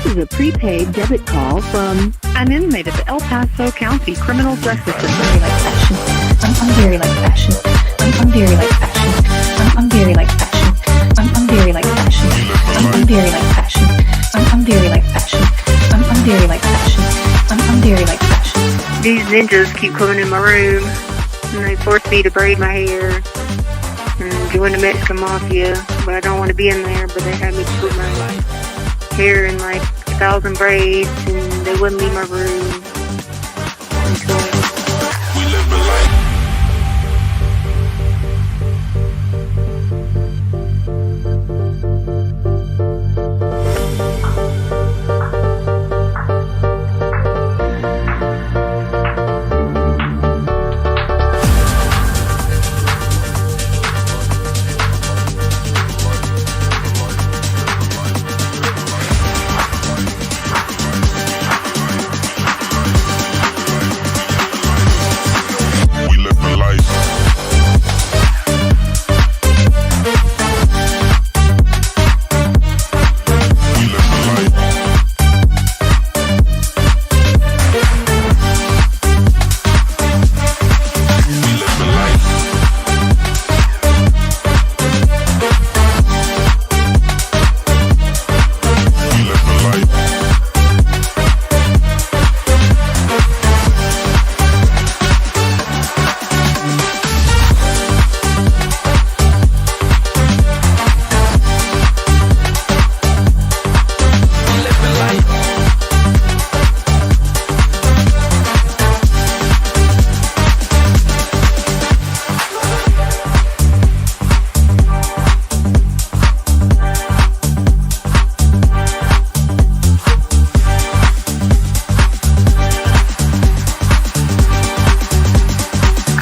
This is a prepaid debit call from an inmate at the El Paso County Criminal Justice Center. I'm very like fashion. I'm very like fashion. I'm very like fashion. I'm very like fashion. I'm very like fashion. I'm very like fashion. I'm very like fashion. I'm very like fashion. These ninjas keep coming in my room and they force me to braid my hair and join the Mexican Mafia, but I don't want to be in there, but they had me to put my hair in like 1,000 braids and they wouldn't leave my room until we live the life.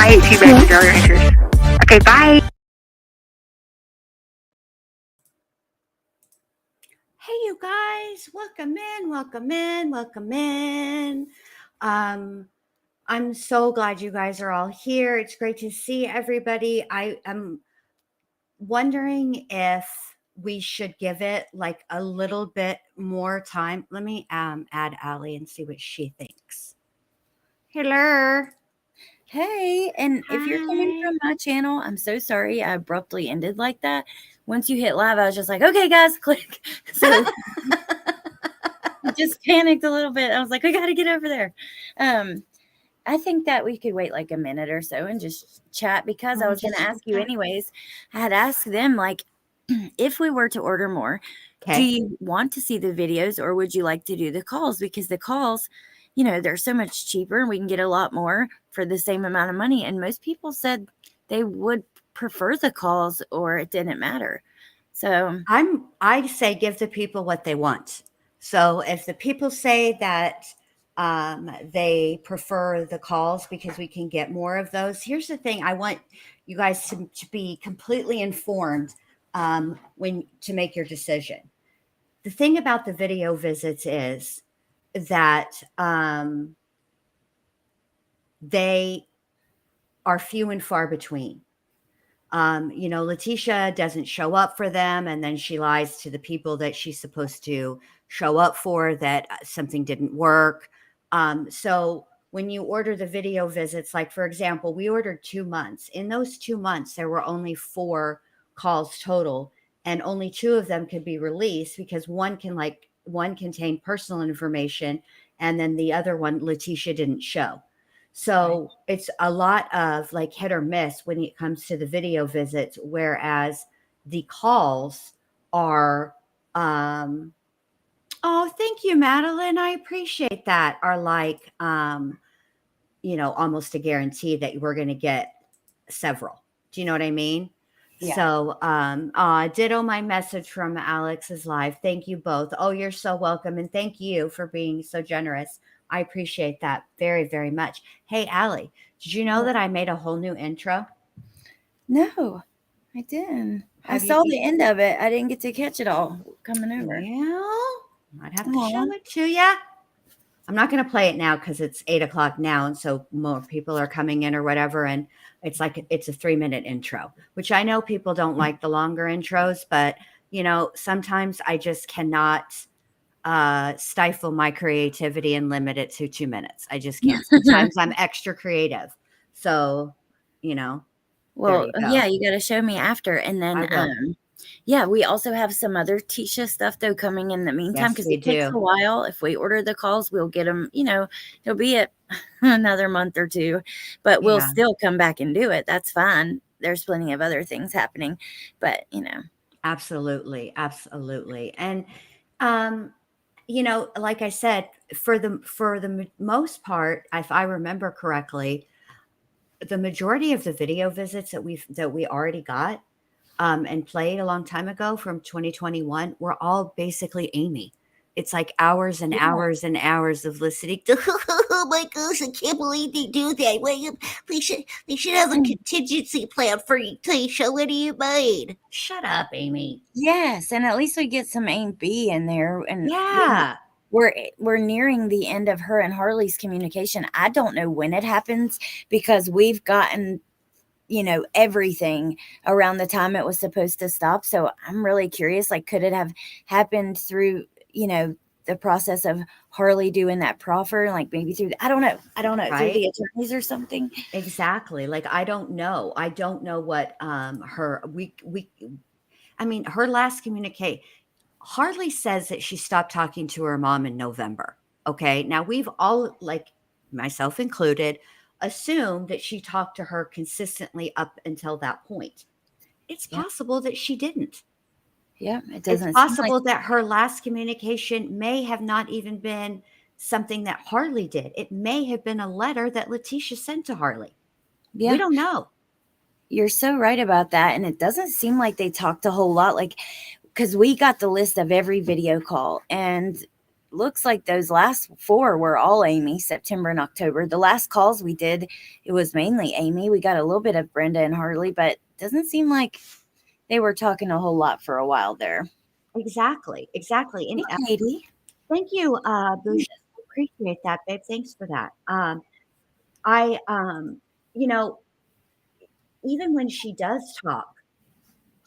I hate you back to other answers. Okay, bye. Hey, you guys, welcome in. I'm so glad you guys are all here. It's great to see everybody. I am wondering if we should give it like a little bit more time. Let me add Allie and see what she thinks. Hello. Hey, and if you're coming Hi. from my channel, I'm so sorry I abruptly ended like that. Once you hit live, I was just like, okay, guys, click. So I just panicked a little bit. I was like, we got to get over there. I think that we could wait like a minute or so and just chat because I was going to ask you anyways. I had asked them like, if we were to order more, do you want to see the videos or would you like to do the calls? Because the calls, you know, they're so much cheaper and we can get a lot more for the same amount of money. And most people said they would prefer the calls or it didn't matter. So I say give the people what they want. So if the people say that they prefer the calls because we can get more of those, here's the thing: I want you guys to be completely informed when to make your decision. The thing about the video visits is that they are few and far between. Leticia doesn't show up for them, and then she lies to the people that she's supposed to show up for that something didn't work. So when you order the video visits, like for example, we ordered 2 months. In those 2 months, there were only 4 calls total, and only 2 of them could be released because one contained personal information, and then the other one, Leticia didn't show. So it's a lot of like hit or miss when it comes to the video visits, whereas the calls are, oh, thank you, Madeline. I appreciate that. Are like, almost a guarantee that we're going to get several. Do you know what I mean? Yeah. So, ditto my message from Alex's live. Thank you both. Oh, you're so welcome. And thank you for being so generous. I appreciate that very, very much. Hey, Allie, did you know that I made a whole new intro? No, I didn't. I saw the end of it. I didn't get to catch it all coming over. Well, I'd have to show it to you. I'm not going to play it now because it's 8:00 now. And so more people are coming in or whatever. And it's a 3-minute intro, which I know people don't like the longer intros, but sometimes I just cannot stifle my creativity and limit it to 2 minutes. I just can't. Sometimes I'm extra creative. So, you know, there Well, you go. yeah, you gotta show me after, and I then, will. yeah, we also have some other Tisha stuff, though, coming in the meantime Yes, because we it takes a do. while. If we order the calls, we'll get them. It'll be at another month or 2, but we'll Yeah, still come back and do it. That's fine. There's plenty of other things happening, but, absolutely. Absolutely. And, um, like I said, for the most part, if I remember correctly, the majority of the video visits that we already got and played a long time ago from 2021 were all basically Amy. It's like hours and yeah. hours and hours of listening to, oh my gosh, I can't believe they do that. Well, they should have a contingency plan for you, Tisha. What do you mean? Shut up, Amy. Yes, and at least we get some A and B in there, and Yeah. we're nearing the end of her and Harley's communication. I don't know when it happens because we've gotten, everything around the time it was supposed to stop. So I'm really curious, like, could it have happened through, the process of Harley doing that proffer, like maybe through I don't know, through the Right. attorneys or something. Exactly. Like I don't know. I don't know what her I mean her last communicate Harley says that she stopped talking to her mom in November. Okay. Now we've all, like myself included, assumed that she talked to her consistently up until that point. It's Yeah. possible that she didn't. Yeah, it It's doesn't seem like. possible that her last communication may have not even been something that Harley did. It may have been a letter that Leticia sent to Harley. We Yeah, don't know. you're so right about that, and it doesn't seem like they talked a whole lot, like, because we got the list of every video call, and looks like those last 4 were all Amy, September and October. The last calls we did, it was mainly Amy. We got a little bit of Brenda and Harley, but doesn't seem like they were talking a whole lot for a while there. Exactly. Exactly. And Hey, Katie. thank you, Boucher. I appreciate that, babe. Thanks for that. I, you know, even when she does talk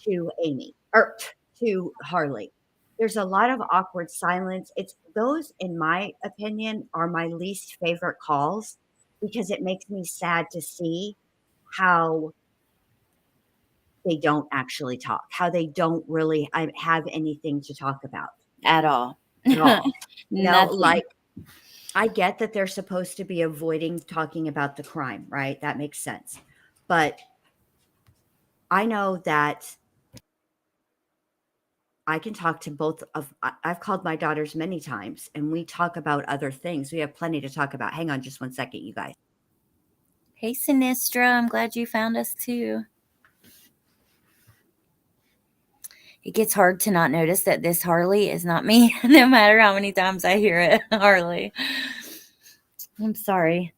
to Amy or to Harley, there's a lot of awkward silence. It's those, in my opinion, are my least favorite calls because it makes me sad to see how they don't actually talk, how they don't really have anything to talk about At all. at all. Nothing. Like I get that they're supposed to be avoiding talking about the crime, right? That makes sense. But I know that I can talk to both of I've called my daughters many times and we talk about other things. We have plenty to talk about. Hang on just one second, you guys. Hey, Sinistra. I'm glad you found us too. It gets hard to not notice that this Harley is not me, no matter how many times I hear it. Harley. I'm sorry.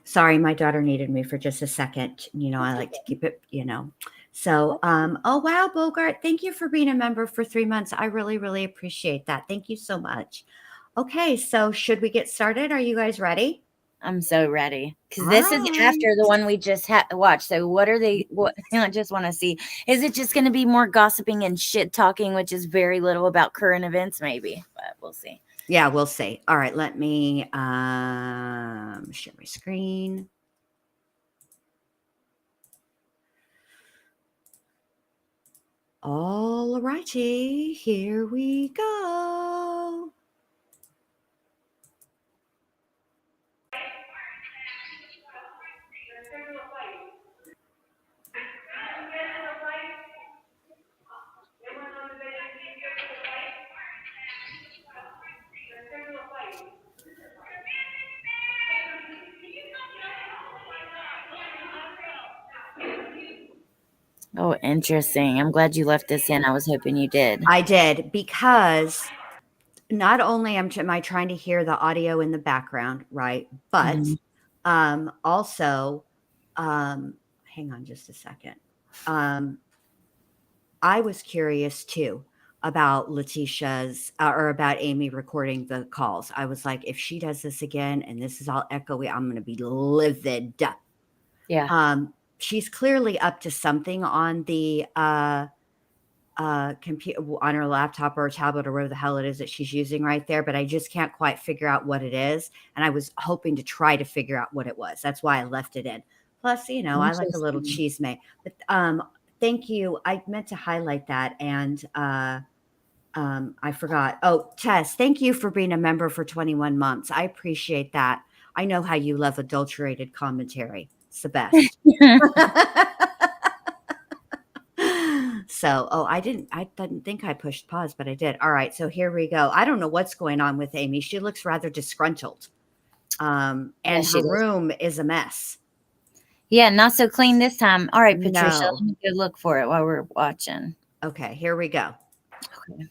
Sorry, my daughter needed me for just a second. I like to keep it, So, oh wow, Bogart, thank you for being a member for 3 months. I really, really appreciate that. Thank you so much. Okay, so should we get started? Are you guys ready? I'm so ready because All this is right. after the one we just watched. So what are they? What I just want to see. Is it just going to be more gossiping and shit talking, which is very little about current events, maybe? But we'll see. Yeah, we'll see. All right, let me share my screen. All righty, here we go. Oh, interesting. I'm glad you left this in. I was hoping you did. I did because not only am I trying to hear the audio in the background, right? But also, hang on just a second. I was curious too about Leticia's or about Amy recording the calls. I was like, if she does this again and this is all echoey, I'm going to be livid. Yeah. She's clearly up to something on the computer on her laptop or tablet or whatever the hell it is that she's using right there, but I just can't quite figure out what it is. And I was hoping to try to figure out what it was. That's why I left it in. Plus, I like a little cheese But thank you. I meant to highlight that, and I forgot. Oh, Tess, thank you for being a member for 21 months. I appreciate that. I know how you love adulterated commentary. It's the best. So, I didn't think I pushed pause, but I did. All right. So here we go. I don't know what's going on with Amy. She looks rather disgruntled. And her room is a mess. Yeah. Not so clean this time. All right, Patricia, No. let me go look for it while we're watching. Okay. Here we go. Okay.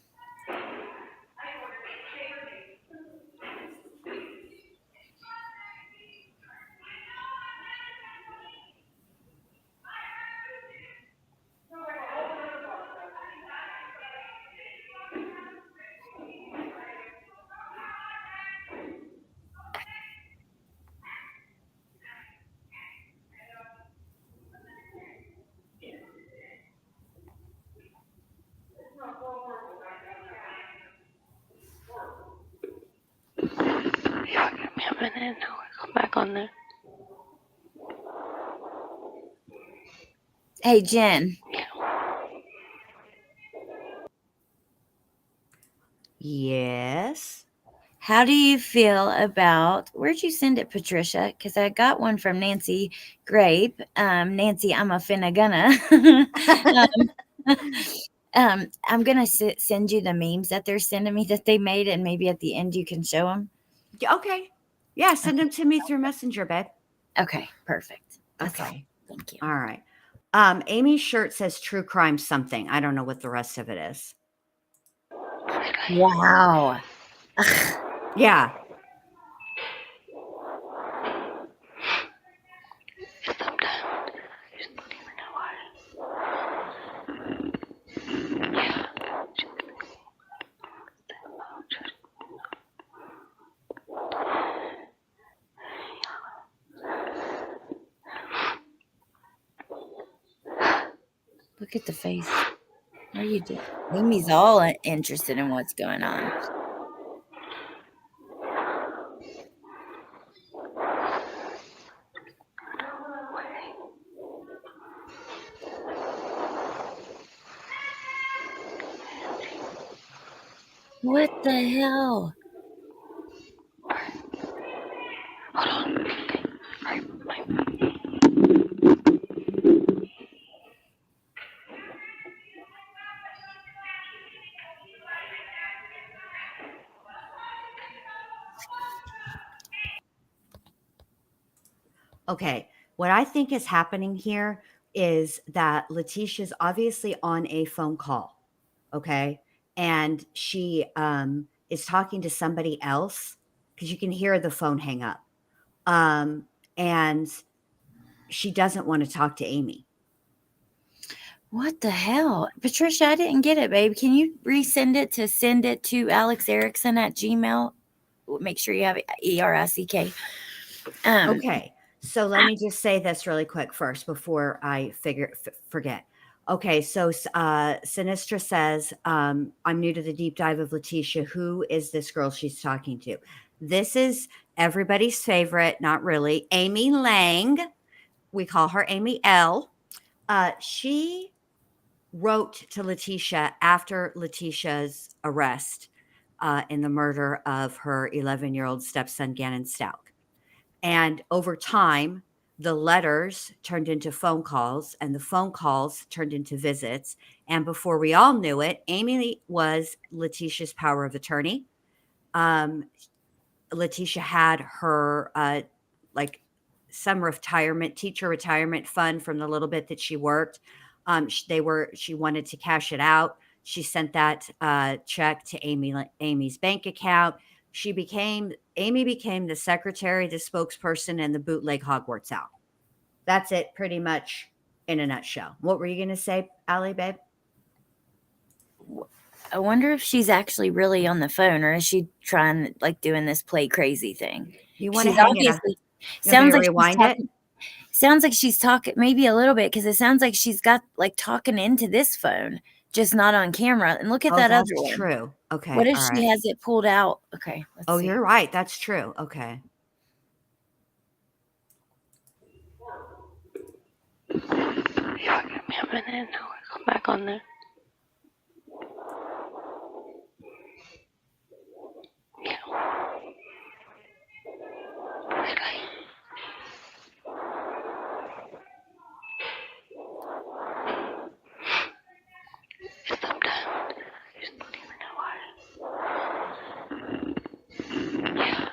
Yeah, give me a minute. Now I come back on there. Hey, Jen. Yes. How do you feel about, where'd you send it, Patricia? Because I got one from Nancy Grape. Nancy, I'm a finna gonna. I'm going to send you the memes that they're sending me that they made, and maybe at the end you can show them. Okay. Yeah, send them to me through Messenger, babe. Okay, perfect. That's okay. All. Thank you. All right. Amy's shirt says true crime something. I don't know what the rest of it is. Wow. Yeah. Look at the face. What are you doing? Amy's all interested in what's going on. What the hell? Okay. What I think is happening here is that Leticia's obviously on a phone call. Okay. And she is talking to somebody else because you can hear the phone hang up. And she doesn't want to talk to Amy. What the hell? Patricia, I didn't get it, babe. Can you resend it to send it to alexerickson@gmail.com? Make sure you have ERICK. Okay. So let me just say this really quick first before I forget. Okay. So Sinistra says, I'm new to the deep dive of Leticia. Who is this girl she's talking to? This is everybody's favorite, not really, Amy Lang. We call her Amy L. She wrote to Leticia after Leticia's arrest in the murder of her 11-year-old stepson, Gannon Stauch. And over time, the letters turned into phone calls, and the phone calls turned into visits. And before we all knew it, Amy was Leticia's power of attorney. Leticia had her some teacher retirement fund from the little bit that she worked. She wanted to cash it out. She sent that check to Amy's bank account. Amy became the secretary, the spokesperson, and the bootleg Hogwarts owl. That's it pretty much in a nutshell. What were you going to say, Allie, babe? I wonder if she's actually really on the phone, or is she trying doing this play crazy thing? You want to hang it up? Sounds like rewind it. Sounds like she's talking maybe a little bit, because it sounds like she's got talking into this phone. just not on camera. And look at Oh, that other that's one. true. Okay. What if All she right. has it pulled out? Okay, let's Oh, see. you're right. That's true. Okay. Yeah, give me a minute. Now I come back on there. Yeah. Okay. Sometimes just don't even know why. Yeah.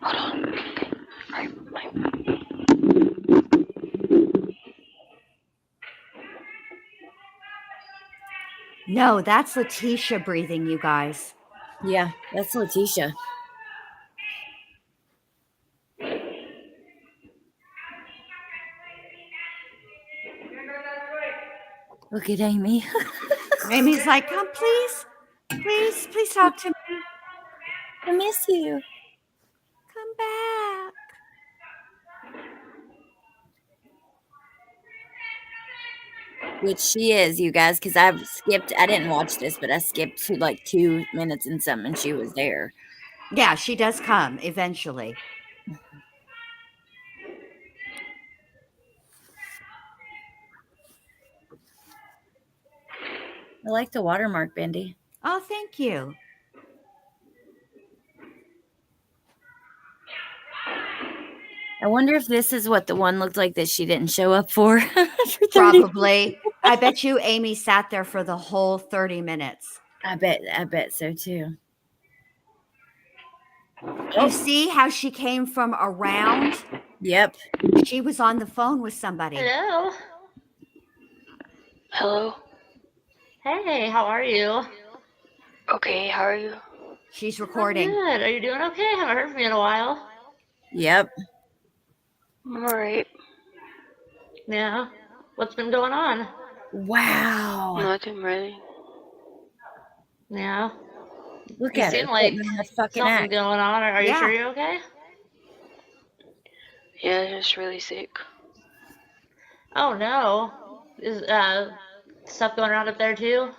Hold on. Okay. All right. No, that's Leticia breathing, you guys. Yeah, that's Leticia. Look at Amy. Amy's like, come, please. Please, please talk to me. I miss you. Come back. Which she is, you guys, because I didn't watch this, but I skipped to like 2 minutes and something, and she was there. Yeah, she does come eventually. I like the watermark, Bendy. Oh, thank you. I wonder if this is what the one looked like that she didn't show up for. For 30 Probably. I bet you Amy sat there for the whole 30 minutes. I bet so too. You see how she came from around? Yep. She was on the phone with somebody. Hello. Hello. Hey, how are you? Okay, how are you? She's I'm recording. good. Are you doing okay? Haven't heard from you in a while. Yep. I'm alright. Yeah. What's been going on? Wow. Nothing really. Yeah. Look You at her seem like putting on a fucking something's act. going on. Are you Yeah. sure you're okay? Yeah, just really sick. Oh no. Is stuff going around up there too?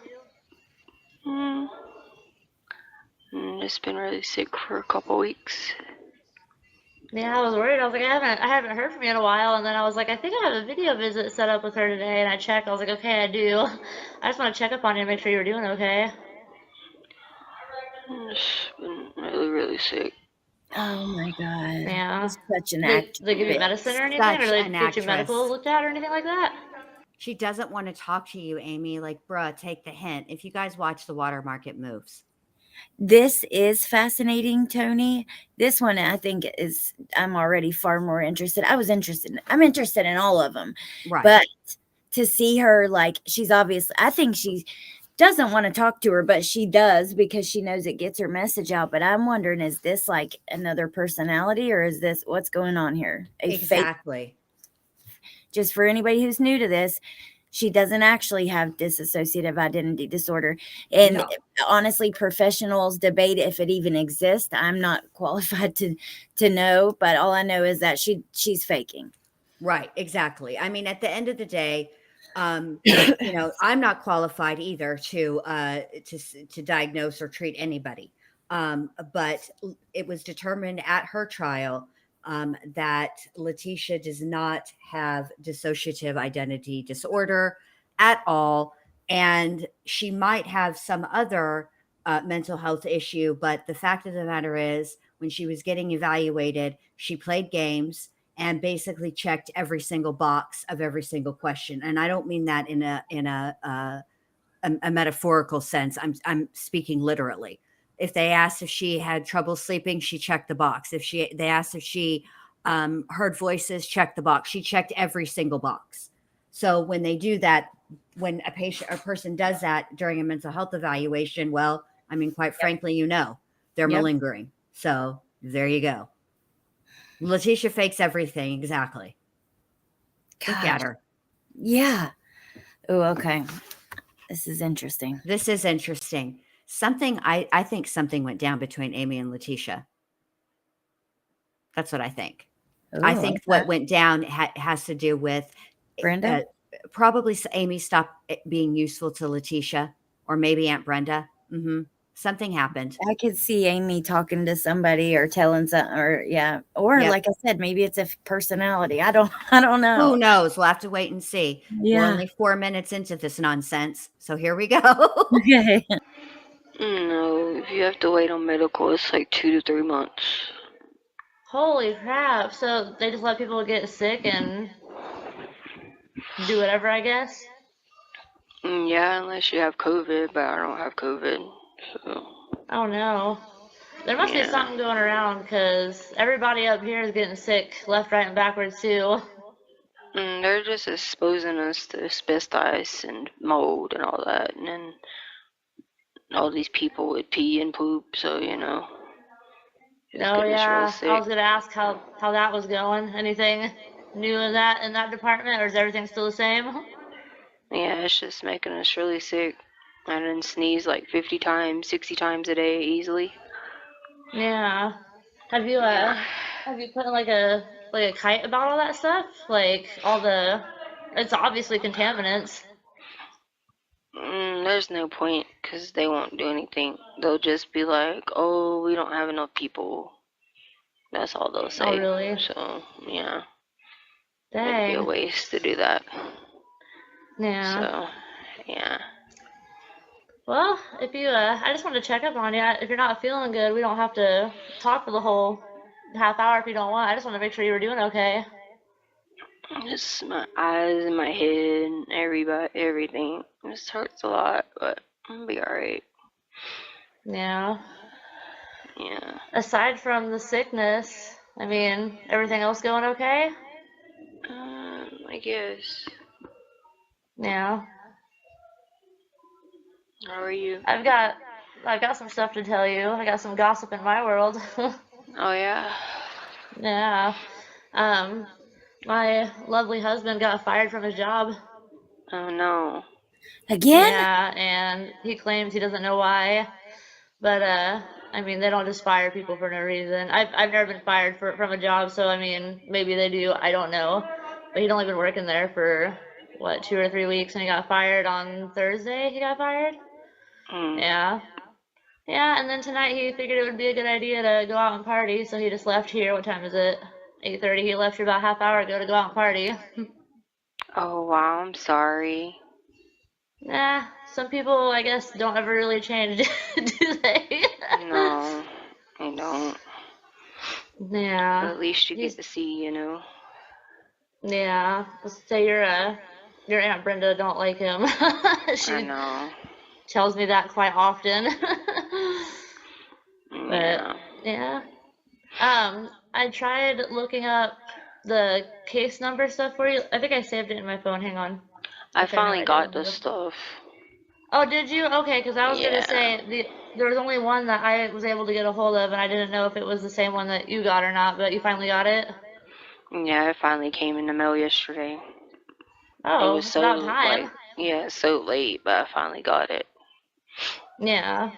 Just been really sick for a couple weeks. Yeah, I was worried. I was like, I haven't heard from you in a while, and then I was like, I think I have a video visit set up with her today, and I checked. I was like, okay, I do. I just want to check up on you and make sure you're doing okay. Just been really, really sick. Oh my god. Yeah. She's such an They actress. give you medicine or anything, Such or they an get your medical actress. looked at or anything like that? She doesn't want to talk to you, Amy. Like, bruh, take the hint. If you guys watch the watermark, it moves. This is fascinating, Tony. This one I think I'm already far more interested. I'm interested in all of them. Right. But to see her, like, she's obviously, I think she doesn't want to talk to her, but she does because she knows it gets her message out. But I'm wondering, is this like another personality, or is this what's going on here? Exactly. Just for anybody who's new to this, she doesn't actually have dissociative identity disorder. And honestly, professionals debate if it even exists. I'm not qualified to know, but all I know is that she's faking. Right, exactly. I mean, at the end of the day, you know, I'm not qualified either to diagnose or treat anybody. But it was determined at her trial that Leticia does not have dissociative identity disorder at all, and she might have some other mental health issue. But the fact of the matter is, when she was getting evaluated, she played games and basically checked every single box of every single question. And I don't mean that in a metaphorical sense. I'm speaking literally. If they asked if she had trouble sleeping, she checked the box. They asked if she heard voices, checked the box. She checked every single box. So when they do that, when a patient or person does that during a mental health evaluation, well, I mean, quite frankly, they're Yep. malingering. So there you go. Leticia fakes everything. Exactly. Look at Gosh. her. Yeah. Oh, okay. This is interesting. This is interesting. I think something went down between Amy and Leticia. That's what I think. I Ooh, think okay. what went down has to do with Brenda? probably Amy stopped being useful to Leticia, or maybe Aunt Brenda. Something happened. I could see Amy talking to somebody or telling something, or Yep. like I said, maybe it's a personality. I don't know. Who knows? We'll have to wait and see. We're Yeah. only 4 minutes into this nonsense, so here we go. Okay. No, if you have to wait on medical, it's like 2 to 3 months. Holy crap. So they just let people get sick and do whatever, I guess? Yeah, unless you have COVID, but I don't have COVID, so. Oh no. There must be Yeah. something going around because everybody up here is getting sick left, right, and backwards too. They're just exposing us to asbestos and mold and all that, and then all these people with pee and poop, so just Oh getting us real yeah, I sick. was gonna ask how that was going. Anything new in that department, or is everything still the same? Yeah, it's just making us really sick. I didn't sneeze like 50 times, 60 times a day easily. Yeah. Have you put in like a kite about all that stuff? Like it's obviously contaminants. There's no point, because they won't do anything. They'll just be like, oh, we don't have enough people. That's all they'll say. Oh really? So, yeah. It'd be a Dang. waste to do that. Yeah. So, yeah. Well, if you I just wanted to check up on you. If you're not feeling good, we don't have to talk for the whole half hour if you don't want. I just want to make sure you were doing okay. Just my eyes and my head and everything. This hurts a lot, but I'll be alright. Yeah. Yeah. Aside from the sickness, I mean, everything else going okay? I guess. Yeah. How are you? I've got some stuff to tell you. I got some gossip in my world. Oh, yeah? Yeah. My lovely husband got fired from his job. Oh, no. Again? Yeah, and he claims he doesn't know why. But I mean, they don't just fire people for no reason. I've never been fired from a job, so I mean, maybe they do. I don't know. But he'd only been working there for what, 2 or 3 weeks, and he got fired on Thursday. He got fired. Yeah. Yeah, and then tonight he figured it would be a good idea to go out and party, so he just left here. What time is it? 8:30. He left here about a half hour ago to go out and party. Oh, wow, I'm sorry. Nah, some people, I guess, don't ever really change, do they? No, I don't. But Yeah. at least you get to see, Yeah. Let's say your Aunt Brenda don't like him. I She know. tells me that quite often. But Yeah. yeah. I tried looking up the case number stuff for you. I think I saved it in my phone. Hang on. I Actually, I know finally I got did. the stuff. Oh, did you? Okay, because I was gonna Yeah. say there was only one that I was able to get a hold of, and I didn't know if it was the same one that you got or not. But you finally got it. Yeah, it finally came in the mail yesterday. It Oh, was it's about so, time. so late, but I finally got it. Yeah.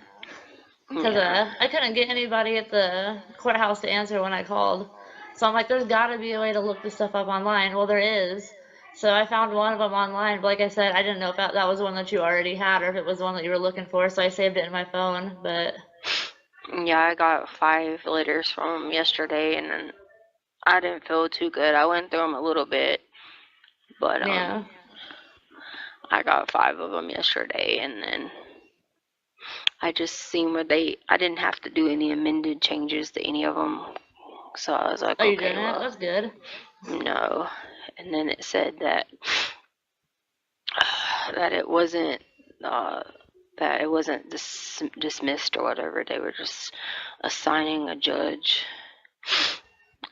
Because Yeah. I couldn't get anybody at the courthouse to answer when I called. So I'm like, there's got to be a way to look this stuff up online. Well, there is. So I found one of them online. But like I said, I didn't know if that was one that you already had or if it was one that you were looking for. So I saved it in my phone. But Yeah, I got 5 letters from him yesterday, and then I didn't feel too good. I went through them a little bit, but yeah. I got 5 of them yesterday, and then I just seen where I didn't have to do any amended changes to any of them. So I was like, Oh, you okay, didn't? well, That's good. no. And then it said that that it wasn't dismissed or whatever. They were just assigning a judge.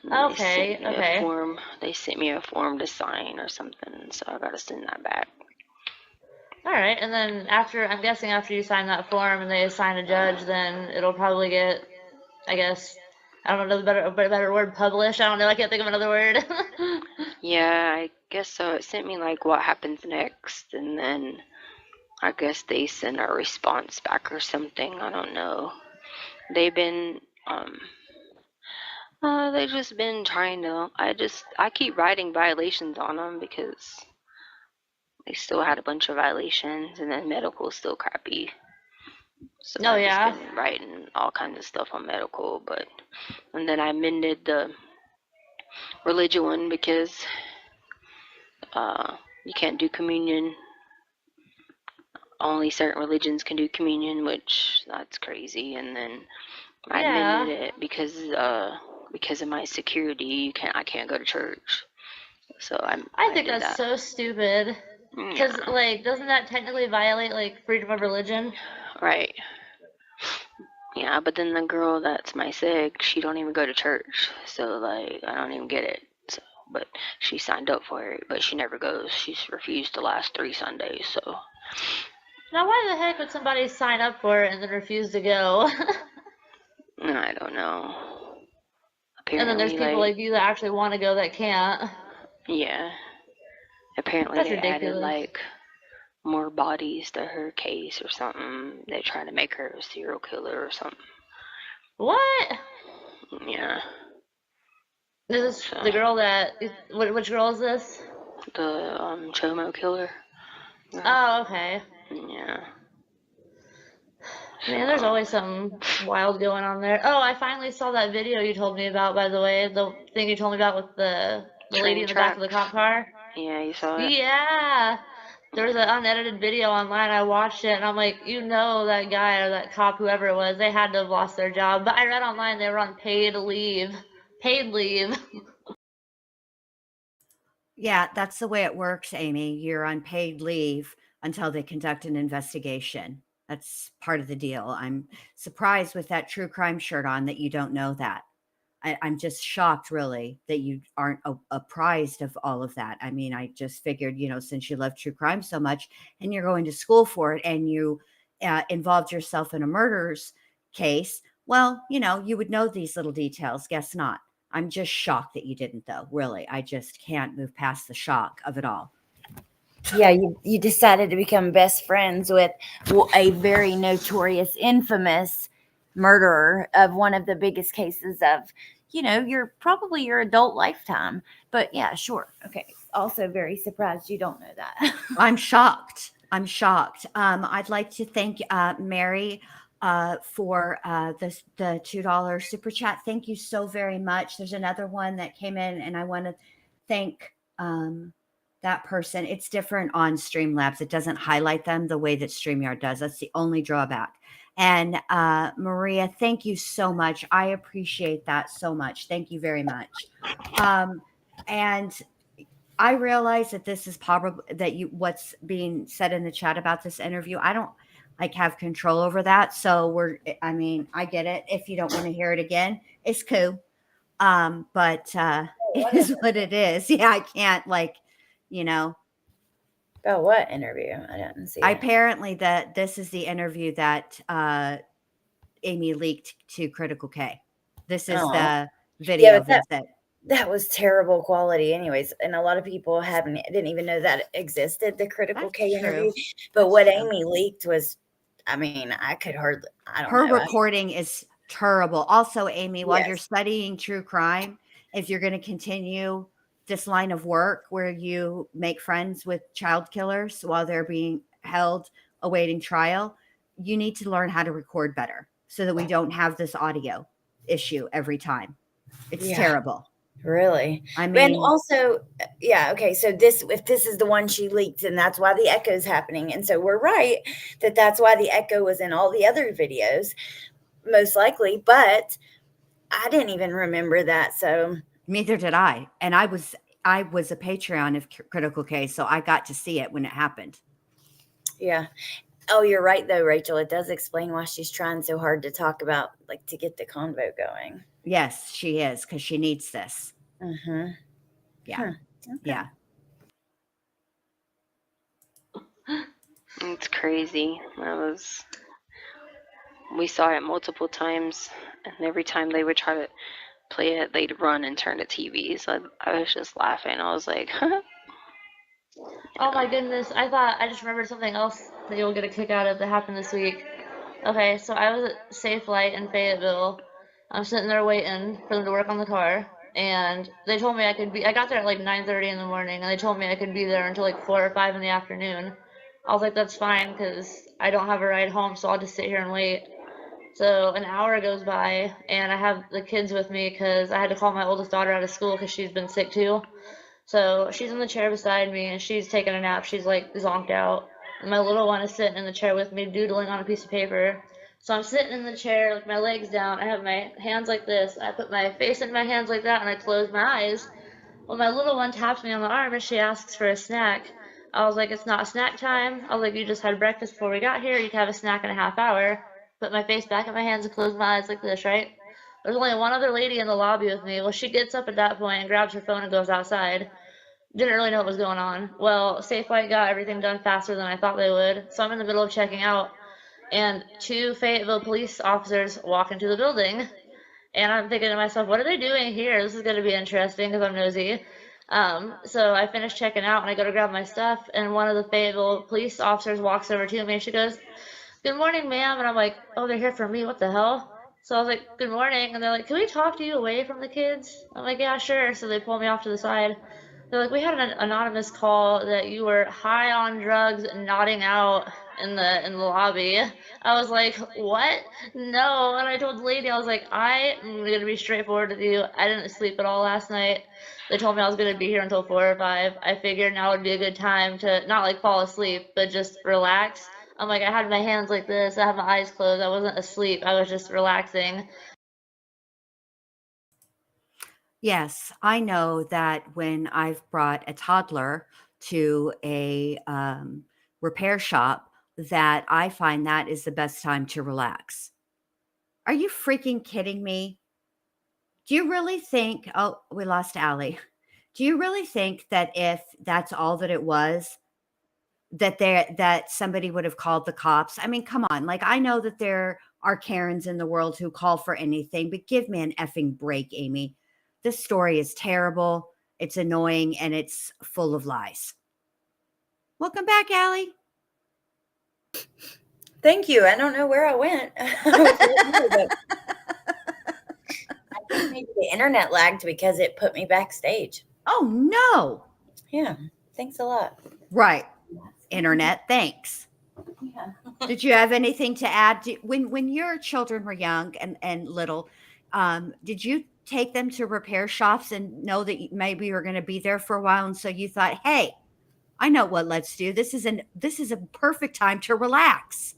And then Okay, okay. They sent me a form to sign or something, so I gotta send that back. All right, and then I'm guessing after you sign that form and they assign a judge, then it'll probably get, I guess, I don't know a better word, published. I don't know. I can't think of another word. Yeah, I guess so. It sent me like what happens next, and then I guess they send a response back or something. I don't know. They've been they just been trying to. I keep writing violations on them because they still had a bunch of violations, and then medical's still crappy. So Oh I've just yeah. been writing all kinds of stuff on medical, and then I amended the religion one because you can't do communion. Only certain religions can do communion, which that's crazy. And then I amended Yeah. it because of my security. I can't go to church. So I I think did that's that. so stupid. Because, Yeah, like, doesn't that technically violate, like, freedom of religion? right. Yeah, but then the girl that's my sig, she don't even go to church. So like I don't even get it. So but she signed up for it, but she never goes. She's refused the last 3 Sundays, so Now, why the heck would somebody sign up for it and then refuse to go? I don't know. And then there's Apparently people like like you that actually want to go that can't. yeah. Apparently That's they added ridiculous. like more bodies to her case or something. They try to make her a serial killer or something. What? Yeah. Is this So the girl that? Which girl is this? the Chomo killer. Oh, okay. Yeah. Man, there's So always something wild going on there. Oh, I finally saw that video you told me about, by the way. The thing you told me about with the lady train in the back of the tracks. cop car. Yeah, you saw it. Yeah. There was an unedited video online. I watched it, and I'm like, you know, that guy or that cop, whoever it was, they had to have lost their job. But I read online they were on paid leave. Paid leave. Yeah, that's the way it works, Amy. You're on paid leave until they conduct an investigation. That's part of the deal. I'm surprised with that true crime shirt on that you don't know that. I'm just shocked, really, that you aren't apprised of all of that. I mean, I just figured, since you love true crime so much and you're going to school for it and you involved yourself in a murder's case, well, you would know these little details. Guess not. I'm just shocked that you didn't, though. Really, I just can't move past the shock of it all. Yeah, you decided to become best friends with a very notorious, infamous murderer of one of the biggest cases of, your adult lifetime. But yeah, sure. Okay. Also very surprised you don't know that. I'm shocked. I'd like to thank Mary for the $2 super chat. Thank you so very much. There's another one that came in, and I want to thank that person. It's different on Streamlabs. It doesn't highlight them the way that StreamYard does. That's the only drawback. And Maria, thank you so much. I appreciate that so much. Thank you very much. And I realize that this is probably what's being said in the chat about this interview. I don't have control over that. So I get it. If you don't want to hear it again, it's cool. But it is what it is. Yeah, I can't About what interview? I didn't see it. Apparently this is the interview that Amy leaked to Critical K. This is the video visit. That was terrible quality anyways, and a lot of people didn't even know that existed, the Critical K interview. But what Amy leaked was, I could hardly, I don't know. Her recording is terrible. Also, Amy, while you're studying true crime, if you're going to continue this line of work where you make friends with child killers while they're being held awaiting trial, you need to learn how to record better so that we don't have this audio issue every time. It's terrible. Really? And also, okay, so if this is the one she leaked, and that's why the echo is happening. And so we're right that's why the echo was in all the other videos, most likely, but I didn't even remember that. So neither did I. And I was a Patreon of Critical K, so I got to see it when it happened. Yeah. Oh, you're right though, Rachel. It does explain why she's trying so hard to talk about, like, to get the convo going. Yes, she is, because she needs this. Mm-hmm. Yeah. Huh. Okay. Yeah. It's crazy. We saw it multiple times, and every time they would try to play it, they'd run and turn the TV. So I was just laughing. I was like, Oh my goodness, I just remembered something else that you'll get a kick out of that happened this week. Okay, so I was at Safe Light in Fayetteville. I'm sitting there waiting for them to work on the car, and they told me I got there at like 9:30 in the morning, and they told me I could be there until like 4 or 5 in the afternoon. I was like, that's fine, because I don't have a ride home, so I'll just sit here and wait. So an hour goes by, and I have the kids with me because I had to call my oldest daughter out of school because she's been sick too. So she's in the chair beside me, and she's taking a nap. She's like zonked out. And my little one is sitting in the chair with me, doodling on a piece of paper. So I'm sitting in the chair, like my legs down. I have my hands like this. I put my face in my hands like that, and I close my eyes. Well, my little one taps me on the arm, and she asks for a snack. I was like, it's not snack time. I was like, you just had breakfast before we got here. You can have a snack in a half hour. Put my face back in my hands and close my eyes like this, right? There's only one other lady in the lobby with me. Well, she gets up at that point and grabs her phone and goes outside. Didn't really know what was going on. Well, Safeway got everything done faster than I thought they would. So I'm in the middle of checking out, and 2 Fayetteville police officers walk into the building. And I'm thinking to myself, what are they doing here? This is going to be interesting because I'm nosy. So I finish checking out, and I go to grab my stuff, and one of the Fayetteville police officers walks over to me, and she goes, good morning, ma'am. And I'm like, oh, they're here for me. What the hell? So I was like, good morning. And they're like, can we talk to you away from the kids? I'm like, yeah, sure. So they pull me off to the side. They're like, we had an anonymous call that you were high on drugs and nodding out in the lobby. I was like, what? No. And I told the lady, I was like, I am gonna be straightforward with you. I didn't sleep at all last night. They told me I was gonna be here until 4 or 5. I figured now would be a good time to not like fall asleep, but just relax. I'm like, I had my hands like this. I had my eyes closed. I wasn't asleep. I was just relaxing. Yes, I know that when I've brought a toddler to a repair shop, that I find that is the best time to relax. Are you freaking kidding me? Do you really think, oh, we lost Allie. Do you really think that if that's all that it was, that somebody would have called the cops? I mean, come on. Like, I know that there are Karens in the world who call for anything, but give me an effing break, Amy. This story is terrible. It's annoying, and it's full of lies. Welcome back, Allie. Thank you. I don't know where I went. I think maybe the internet lagged because it put me backstage. Oh, no. Yeah. Thanks a lot. Right. Internet, thanks. Yeah. Did you have anything to add? When your children were young and little, did you take them to repair shops and know that maybe you were going to be there for a while, and so you thought, hey, I know what let's do. This is a perfect time to relax.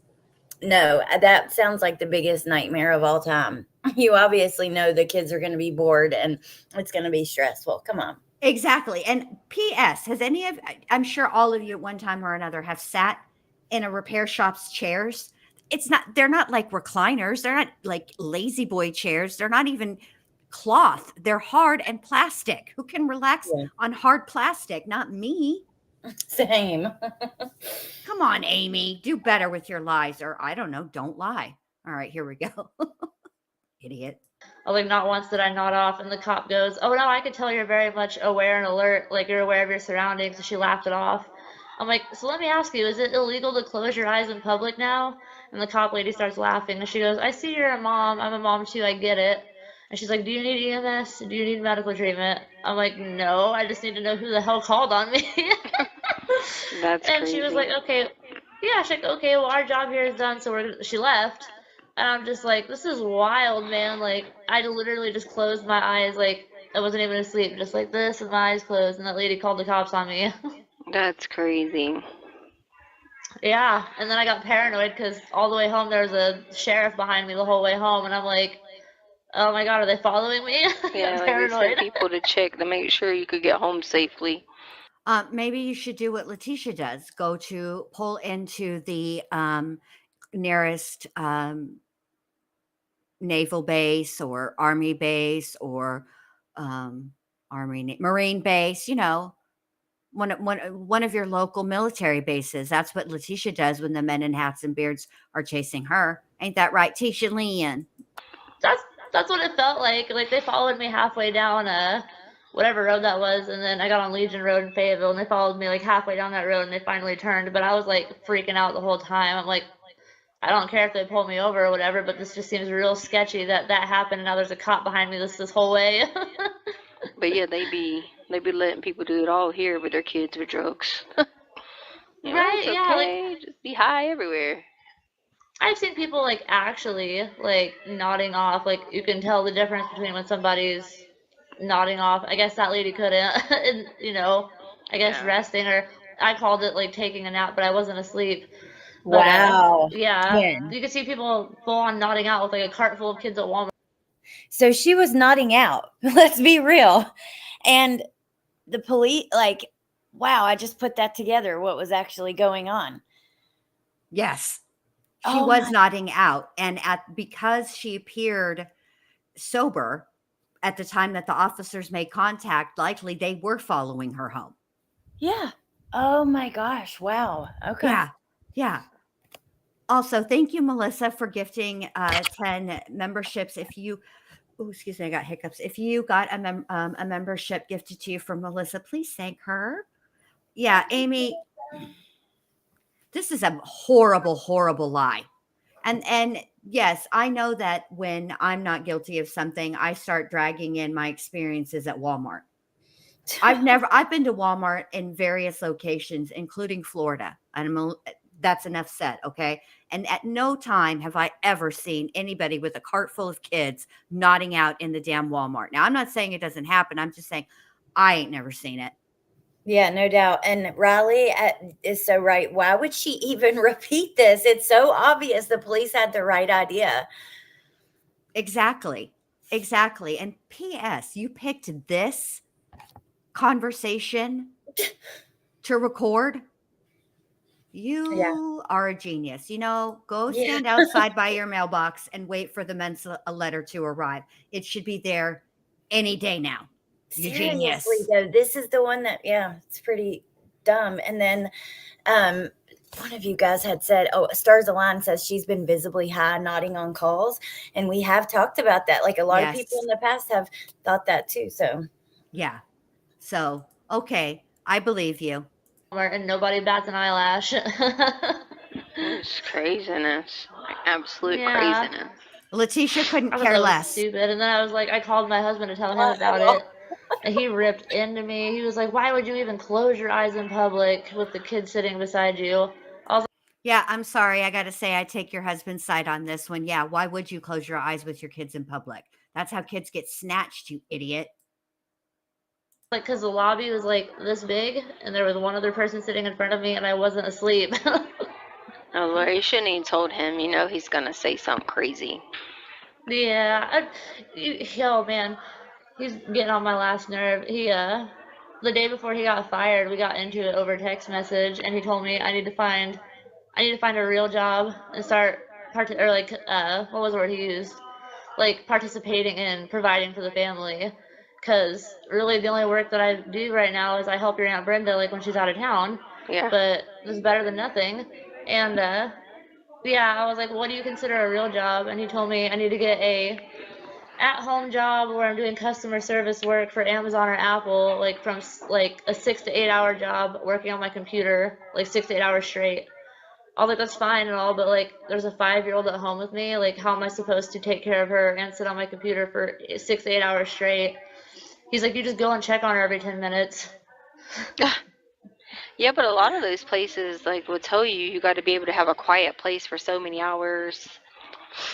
No, that sounds like the biggest nightmare of all time. You obviously know the kids are going to be bored and it's going to be stressful. Come on. Exactly. And P.S. I'm sure all of you at one time or another have sat in a repair shop's chairs. They're not like recliners. They're not like lazy boy chairs. They're not even cloth. They're hard and plastic. Who can relax on hard plastic? Not me. Same. Come on, Amy. Do better with your lies, or I don't know, don't lie. All right, here we go. Idiot. I was like, not once did I nod off, and the cop goes, oh no, I could tell you're very much aware and alert, like you're aware of your surroundings, and she laughed it off. I'm like, so let me ask you, is it illegal to close your eyes in public now? And the cop lady starts laughing, and she goes, I see you're a mom. I'm a mom too, I get it. And she's like, do you need EMS? Do you need medical treatment? I'm like, no, I just need to know who the hell called on me. That's and crazy. she was like, okay, yeah, she's like, okay, well, our job here is done, so she left. And I'm just like, this is wild, man. Like, I literally just closed my eyes, like, I wasn't even asleep, just like this, with my eyes closed, and that lady called the cops on me. That's crazy. Yeah, and then I got paranoid because all the way home there was a sheriff behind me the whole way home, and I'm like, oh my god, are they following me? Yeah, like they sent people to check to make sure you could get home safely. Maybe you should do what Leticia does. Pull into the nearest naval base or army base or marine base. One of your local military bases. That's what Leticia does when the men in hats and beards are chasing her. Ain't that right, Tisha Lynn? That's what it felt like. Like they followed me halfway down whatever road that was, and then I got on Legion Road in Fayetteville, and they followed me like halfway down that road, and they finally turned. But I was like freaking out the whole time. I'm like, I don't care if they pull me over or whatever, but this just seems real sketchy that happened. And now there's a cop behind me this whole way. But yeah, they be letting people do it all here with their kids with drugs. Right? It's Yeah. Like okay. Just be high everywhere. I've seen people like actually like nodding off. Like you can tell the difference between when somebody's nodding off. I guess that lady couldn't, and I guess Yeah. resting, or I called it like taking a nap, but I wasn't asleep. But Wow. yeah, When? you could see people full on nodding out with like a cart full of kids at Walmart. So she was nodding out. Let's be real. And the police, like, wow, I just put that together. What was actually going on? Yes. She Oh was my- nodding out. And because she appeared sober at the time that the officers made contact, likely they were following her home. Yeah. Oh my gosh. Wow. Okay. Yeah. Yeah. Also, thank you, Melissa, for gifting 10 memberships. Excuse me, I got hiccups. If you got a membership gifted to you from Melissa, please thank her. Yeah, Amy, this is a horrible, horrible lie. And yes, I know that when I'm not guilty of something, I start dragging in my experiences at Walmart. I've been to Walmart in various locations, including Florida. And that's enough said, okay? And at no time have I ever seen anybody with a cart full of kids nodding out in the damn Walmart. Now, I'm not saying it doesn't happen. I'm just saying I ain't never seen it. Yeah, no doubt. And Riley is so right. Why would she even repeat this? It's so obvious the police had the right idea. Exactly. Exactly. And P.S., you picked this conversation to record. You are a genius. Go stand outside by your mailbox and wait for the Mensa letter to arrive. It should be there any day now. You genius. Seriously, though, this is the one that, it's pretty dumb. And then one of you guys had said, Stars Align says she's been visibly high nodding on calls. And we have talked about that. Like a lot of people in the past have thought that too. So, yeah. So, okay. I believe you. And nobody bats an eyelash. It's craziness. Like absolute craziness. Leticia couldn't I thought care that was less. stupid. And then I called my husband to tell him about it. And he ripped into me. He was like, why would you even close your eyes in public with the kid sitting beside you? I was Yeah, I'm sorry. I got to say, I take your husband's side on this one. Yeah, why would you close your eyes with your kids in public? That's how kids get snatched, you idiot. like, because the lobby was like this big, and there was one other person sitting in front of me, and I wasn't asleep. Oh, Lord, you shouldn't even told him. He's going to say something crazy. Yeah. Oh, man. He's getting on my last nerve. The day before he got fired, we got into it over text message, and he told me I need to find a real job and start what was the word he used? Like participating in providing for the family. Because really the only work that I do right now is I help your Aunt Brenda like when she's out of town. Yeah. But it's better than nothing. And I was like, what do you consider a real job? And he told me I need to get a at-home job where I'm doing customer service work for Amazon or Apple, like from like a 6 to 8 hour job working on my computer, like 6 to 8 hours straight. I was like, that's fine and all, but like there's a 5-year-old at home with me. Like, how am I supposed to take care of her and sit on my computer for 6 to 8 hours straight? He's like, you just go and check on her every 10 minutes. Yeah, but a lot of those places will tell you got to be able to have a quiet place for so many hours.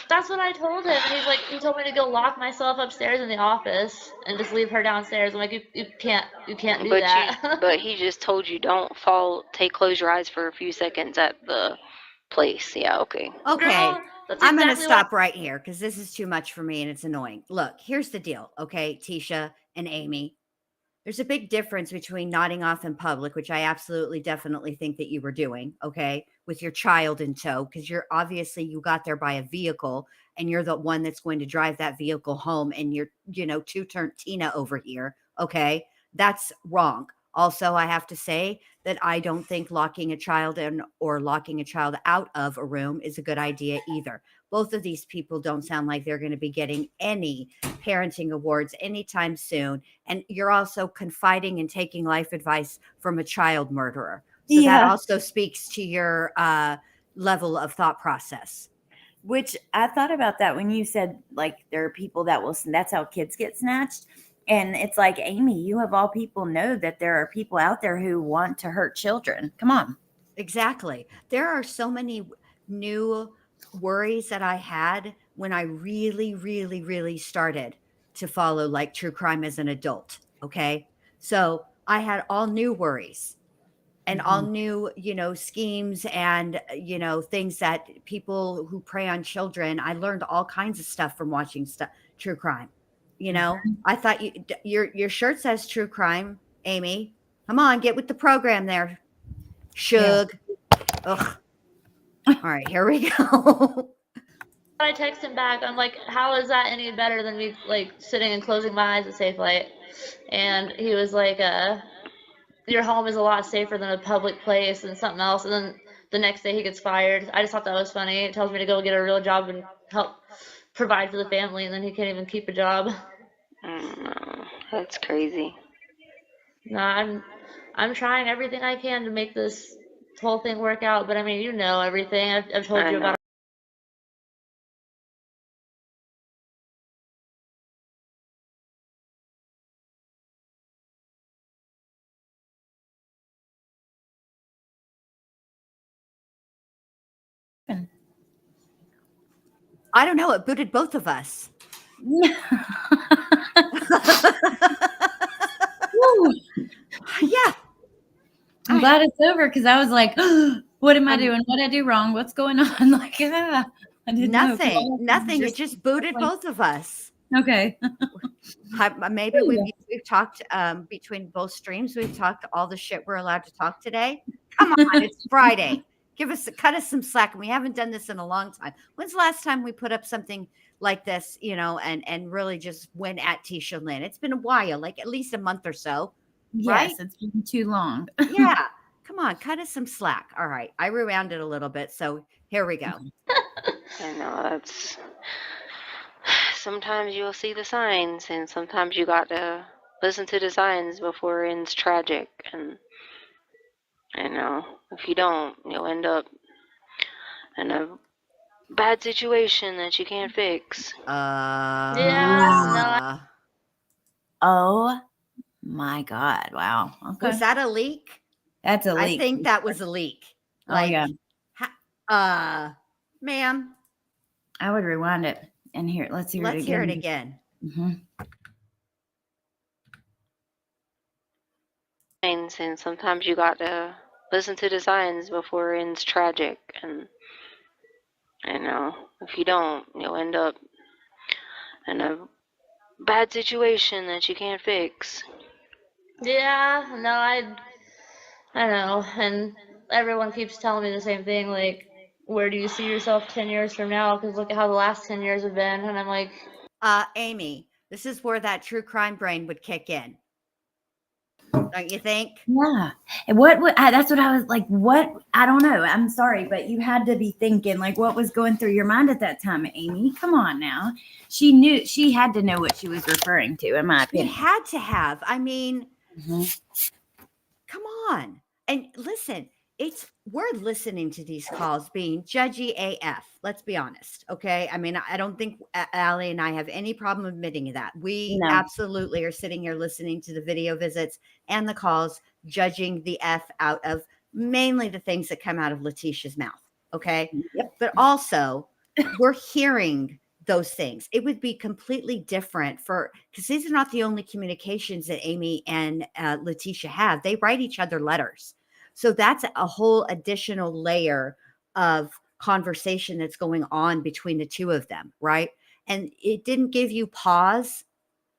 That's what I told him. And he told me to go lock myself upstairs in the office and just leave her downstairs. I'm like, you can't do that. But he just told you don't close your eyes for a few seconds at the place. Yeah, okay. Okay. Girl, I'm going to stop right here because this is too much for me and it's annoying. Look, here's the deal. Okay, Tisha and Amy. There's a big difference between nodding off in public, which I absolutely definitely think that you were doing, okay, with your child in tow, because you're obviously you got there by a vehicle and you're the one that's going to drive that vehicle home and you're, two-turn Tina over here, okay? That's wrong. Also, I have to say that I don't think locking a child in or locking a child out of a room is a good idea either. Both of these people don't sound like they're going to be getting any parenting awards anytime soon. And you're also confiding and taking life advice from a child murderer. So that Yeah. also speaks to your level of thought process. Which I thought about that when you said, like, there are people that will, that's how kids get snatched. And it's like, Amy, you of all people know that there are people out there who want to hurt children. Come on. Exactly. There are so many new worries that I had when I really, really, really started to follow like true crime as an adult. Okay. So I had all new worries and all new, schemes and, things that people who prey on children. I learned all kinds of stuff from watching true crime. I thought your shirt says true crime, Amy. Come on, get with the program there. Shug. Ugh. All right, here we go. I text him back. I'm like, how is that any better than me like sitting and closing my eyes at Safe Light? And he was like, your home is a lot safer than a public place and something else. And then the next day he gets fired. I just thought that was funny. It tells me to go get a real job and help provide for the family, and then he can't even keep a job. No, that's crazy. No, I'm trying everything I can to make this whole thing work out. But I mean, you know everything. I've told I you know. about. I don't know. It booted both of us. Yeah. I'm glad it's over because I was like, what am I doing? What did I do wrong? What's going on? Like, I didn't Nothing. know. Nothing. It just booted both of us. Okay. Maybe we've talked between both streams. We've talked all the shit we're allowed to talk today. Come on, it's Friday. Cut us some slack. And we haven't done this in a long time. When's the last time we put up something like this, and really just went at Tisha Lynn? It's been a while, like at least a month or so. Yes, right? it's been too long. Yeah. Come on, cut us some slack. All right. I rewound it a little bit. So here we go. I know that's. Sometimes you'll see the signs, and sometimes you got to listen to the signs before it's tragic. And if you don't, you'll end up in a bad situation that you can't fix. Yeah. Oh my God. Wow. Okay. Was that a leak? That's a leak. I think that was a leak. Like, oh, yeah. Ma'am. I would rewind it and hear it. Let's hear it again. And sometimes you got to listen to the signs before it's tragic. And if you don't, you'll end up in a bad situation that you can't fix. Yeah, no, I know, and everyone keeps telling me the same thing, like, where do you see yourself 10 years from now? Because look at how the last 10 years have been, and I'm like... Amy, this is where that true crime brain would kick in. Don't you think? Yeah. And that's what I was like, what? I don't know. I'm sorry, but you had to be thinking, like, what was going through your mind at that time, Amy? Come on now. She had to know what she was referring to, in my opinion. She had to have. I mean, come on. And listen, we're listening to these calls being judgy AF. Let's be honest. Okay. I mean, I don't think Allie and I have any problem admitting that. We absolutely are sitting here listening to the video visits and the calls, judging the F out of mainly the things that come out of Leticia's mouth. Okay. Yep. But also we're hearing those things. It would be completely different because these are not the only communications that Amy and Leticia have. They write each other letters. So that's a whole additional layer of conversation that's going on between the two of them, right? And it didn't give you pause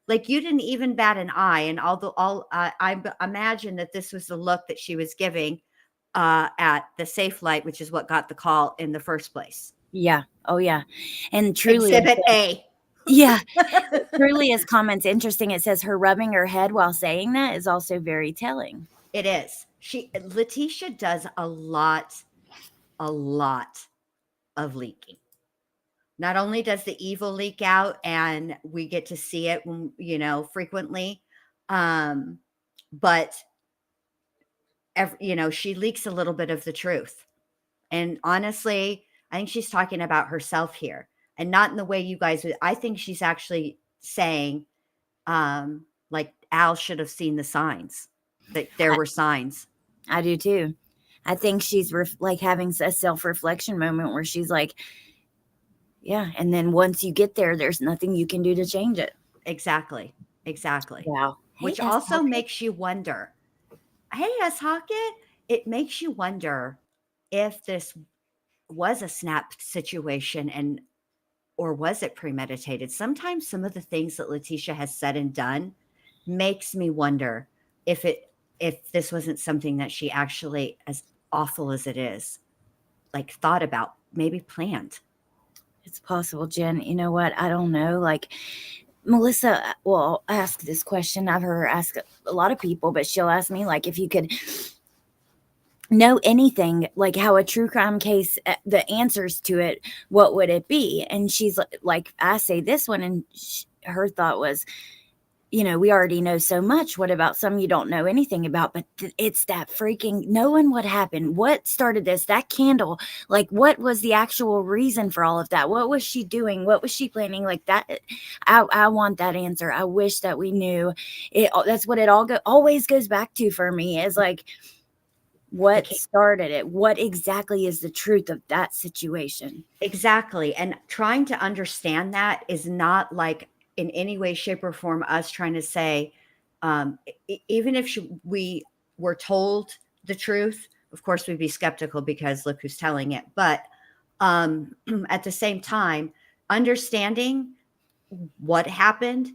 Like, you didn't even bat an eye. And I imagine that this was the look that she was giving at the safe light, which is what got the call in the first place. Yeah. Oh, yeah. And truly, Exhibit A. yeah, truly, as comments interesting. It says her rubbing her head while saying that is also very telling. It is. Leticia does a lot of leaking. Not only does the evil leak out, and we get to see it when, frequently, but she leaks a little bit of the truth. And honestly, I think she's talking about herself here, and not in the way you guys would. I think she's actually saying, like, Al should have seen the signs, that there were signs. I do too. I think she's like having a self-reflection moment where she's like, yeah. And then once you get there, there's nothing you can do to change it. Exactly. Wow. Which also makes you wonder, hey, Hockett, it makes you wonder if this was a snap situation, or was it premeditated? Sometimes some of the things that Leticia has said and done makes me wonder if this wasn't something that she actually, as awful as it is, like, thought about, maybe planned. It's possible, Jen. You know what? I don't know. Like, Melissa will ask this question. I've heard her ask a lot of people, but she'll ask me, like, if you could know anything, like how a true crime case, the answers to it, what would it be? And she's like, I say this one, and her thought was, we already know so much. What about some you don't know anything about? But it's that freaking knowing what happened. What started this? That candle. Like, what was the actual reason for all of that? What was she doing? What was she planning? Like that. I want that answer. I wish that we knew it. That's what it always goes back to for me, is like, what started it? What exactly is the truth of that situation? Exactly. And trying to understand that is not like in any way, shape, or form us trying to say, even if we were told the truth, of course we'd be skeptical because look who's telling it. But at the same time, understanding what happened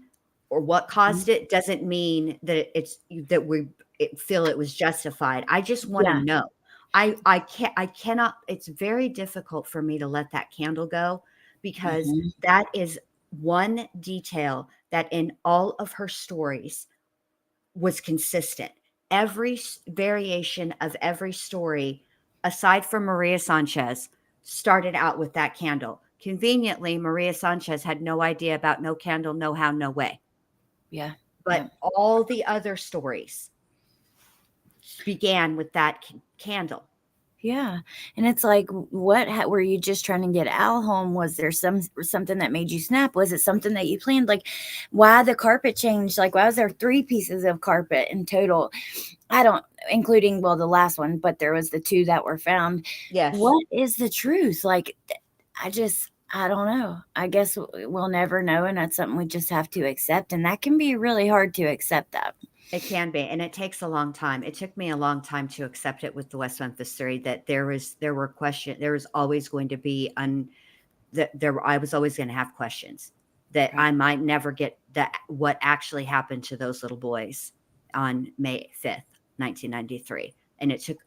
or what caused it doesn't mean that we feel it was justified. I just want to know. I cannot, it's very difficult for me to let that candle go, because that is one detail that in all of her stories was consistent. Every variation of every story, aside from Maria Sanchez, started out with that candle. Conveniently, Maria Sanchez had no idea about no candle, no how, no way. Yeah. But all the other stories began with that candle. Yeah. And it's like, what were you just trying to get Al home? Was there something that made you snap? Was it something that you planned? Like, why the carpet changed? Like, why was there 3 pieces of carpet in total? I don't, including, well, the last one, but there was the 2 that were found. Yes. What is the truth? Like, I don't know. I guess we'll never know. And that's something we just have to accept. And that can be really hard to accept that. It can be, and it takes a long time. It took me a long time to accept it with the West Memphis 3, that there were questions. There was always going to be I was always going to have questions that I might never get that what actually happened to those little boys on May 5th, 1993. And it took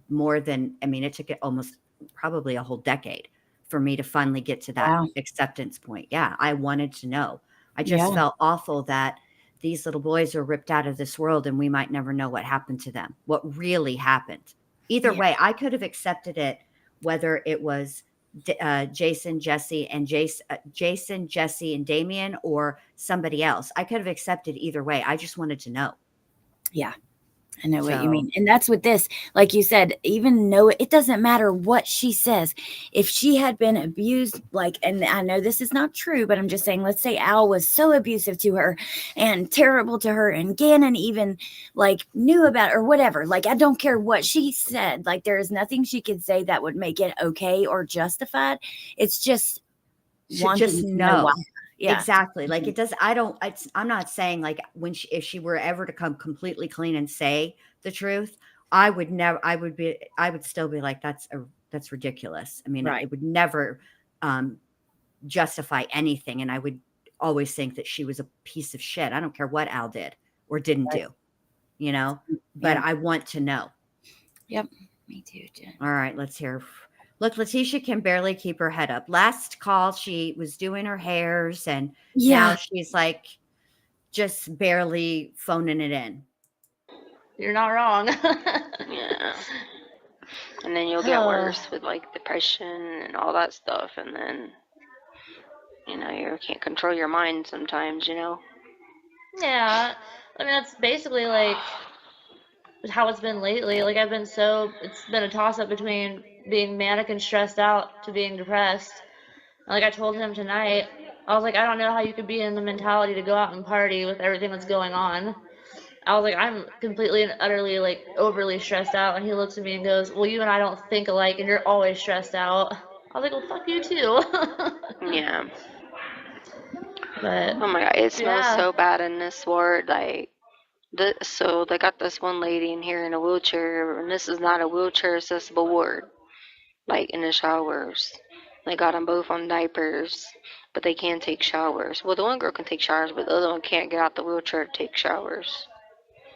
it took almost probably a whole decade for me to finally get to that acceptance point. Yeah, I wanted to know. I just felt awful that these little boys are ripped out of this world and we might never know what happened to them, what really happened. Either way, I could have accepted it, whether it was Jason, Jesse, and Damien, or somebody else. I could have accepted either way. I just wanted to know. Yeah. I know what you mean. And that's with this, like you said, even it doesn't matter what she says. If she had been abused, and I know this is not true, but I'm just saying, let's say Al was so abusive to her and terrible to her, and Gannon even knew about it or whatever. Like, I don't care what she said. Like, there is nothing she could say that would make it okay or justified. It's just wanting to know why. Yeah. Exactly. Like, it does. I'm not saying if she were ever to come completely clean and say the truth, I would still be like, that's ridiculous. I mean, it would never justify anything. And I would always think that she was a piece of shit. I don't care what Al did or didn't Right. do, you know, but Yeah. I want to know. Yep. Me too, Jen. All right, let's hear. Look, Leticia can barely keep her head up. Last call, she was doing her hairs, and now she's like just barely phoning it in. You're not wrong. Yeah. And then you'll get worse with like depression and all that stuff, and then you can't control your mind sometimes, Yeah, I mean that's basically like how it's been lately. Like it's been a toss up between being manic and stressed out to being depressed. And like I told him tonight, I was like, I don't know how you could be in the mentality to go out and party with everything that's going on. I was like, I'm completely and utterly like overly stressed out. And he looks at me and goes, well, you and I don't think alike, and you're always stressed out. I was like, well, fuck you too. Yeah. But Oh my God, it smells yeah. so bad in this ward. Like, so they got this one lady in here in a wheelchair, and this is not a wheelchair accessible ward. Like in the showers, they got them both on diapers, but they can take showers. Well, the one girl can take showers, but the other one can't get out the wheelchair to take showers.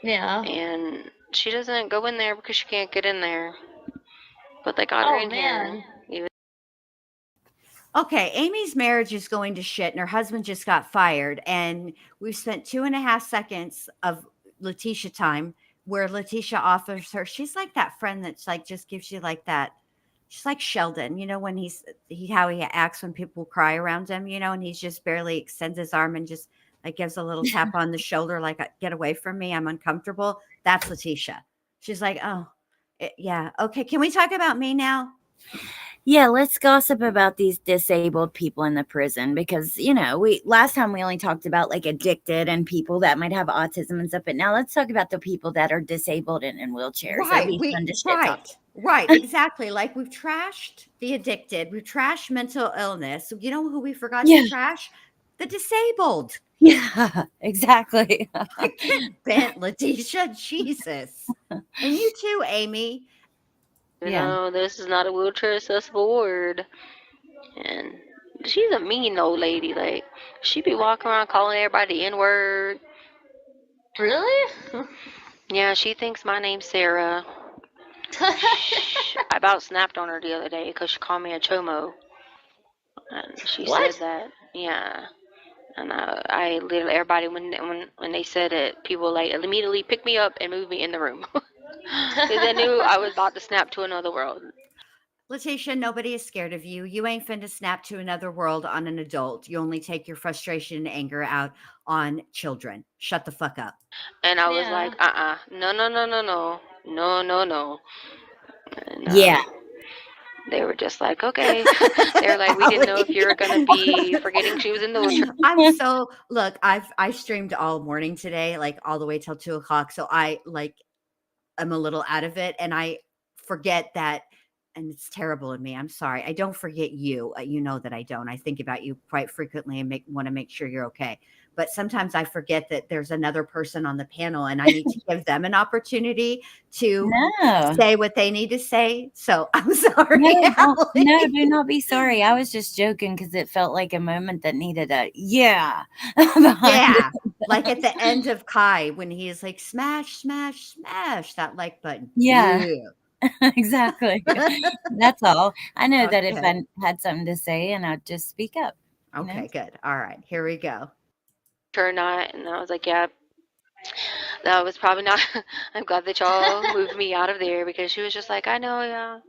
Yeah. And she doesn't go in there because she can't get in there. But they got her in man. here. Okay, Amy's marriage is going to shit, and her husband just got fired. And we've spent 2.5 seconds of Leticia time where Leticia offers her. She's like that friend that's like just gives you like that. She's like Sheldon, when how he acts when people cry around him, and he's just barely extends his arm and just like gives a little tap on the shoulder, like get away from me, I'm uncomfortable. That's Leticia. She's like, oh, yeah, okay. Can we talk about me now? Yeah, let's gossip about these disabled people in the prison because, last time we only talked about like addicted and people that might have autism and stuff, but now let's talk about the people that are disabled and in wheelchairs. Right, exactly. Like we've trashed the addicted, we've trashed mental illness. You know who we forgot to trash? The disabled. Yeah, exactly. I get bent, Leticia. Jesus. And you too, Amy. This is not a wheelchair accessible ward. And she's a mean old lady. Like, she be walking around calling everybody the N-word. Really? Yeah, she thinks my name's Sarah. I about snapped on her the other day because she called me a chomo. And she said that, yeah. And I literally, everybody, when they said it, people like immediately picked me up and moved me in the room. Because they knew I was about to snap to another world. Leticia, nobody is scared of you. You ain't finna snap to another world on an adult. You only take your frustration and anger out on children. Shut the fuck up. And I was like, no. And, yeah. They were just like, okay. They were like, we didn't know if you were going to be forgetting she was in the wheelchair. I streamed all morning today, like all the way till 2:00. So I'm a little out of it, and I forget that. And it's terrible in me. I'm sorry. I don't forget you. You know that I don't. I think about you quite frequently and want to make sure you're okay. But sometimes I forget that there's another person on the panel and I need to give them an opportunity to say what they need to say. So I'm sorry. No, do not be sorry. I was just joking because it felt like a moment that needed a yeah. Yeah. Like at the end of Kai when he is like, smash, smash, smash that like button. Yeah. Exactly. That's all. I know that if I had something to say and I'd just speak up. Okay, good. All right, here we go. Sure not. And I was like, yeah, that was probably not. I'm glad that y'all moved me out of there because she was just like, I know, yeah.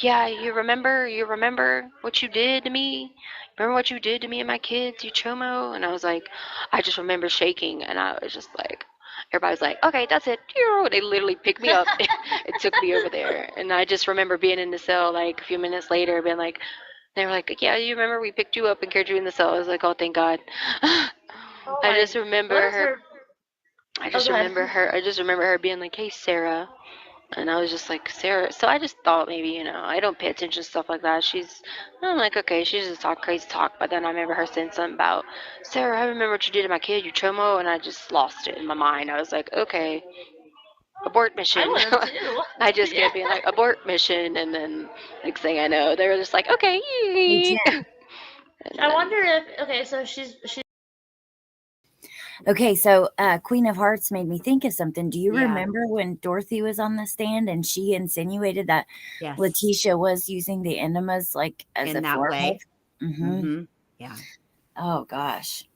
Yeah, you remember what you did to me? Remember what you did to me and my kids, you chomo? And I was like, I just remember shaking and I was just like, everybody's like, okay, that's it. They literally picked me up and took me over there. And I just remember being in the cell like a few minutes later, being like, they were like, yeah, you remember we picked you up and carried you in the cell. I was like, oh, thank God. I just remember her. I just remember her being like, hey, Sarah. And I was just like, Sarah. So I just thought maybe, I don't pay attention to stuff like that. I'm like, okay, she's just talk crazy talk. But then I remember her saying something about, Sarah, I remember what you did to my kid, you chomo. And I just lost it in my mind. I was like, okay, abort mission. I just kept being like, abort mission. And then next thing I know, they were just like, okay. And I then- wonder if okay, so she's Okay, so Queen of Hearts made me think of something. Do you Yeah. remember when Dorothy was on the stand and she insinuated that Yes. Leticia was using the enemas like as In a that form way. of? Mm-hmm. Yeah. Oh gosh.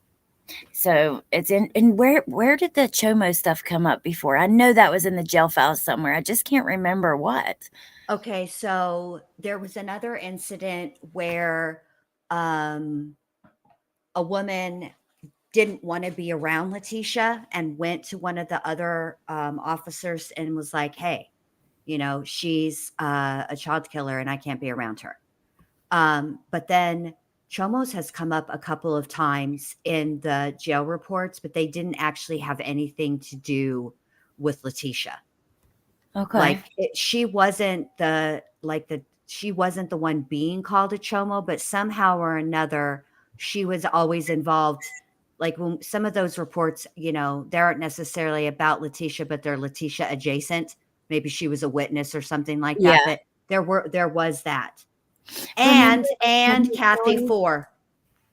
So it's in. And where did the Chomo stuff come up before? I know that was in the jail files somewhere. I just can't remember what. Okay, so there was another incident where a woman didn't want to be around Leticia and went to one of the other officers and was like, "Hey, she's a child killer and I can't be around her." But then Chomos has come up a couple of times in the jail reports, but they didn't actually have anything to do with Leticia. Okay. Like she wasn't she wasn't the one being called a chomo, but somehow or another she was always involved. Like when some of those reports, they aren't necessarily about Leticia, but they're Leticia adjacent. Maybe she was a witness or something like that. Yeah. But there was that. Remember And the Kathy story? 4.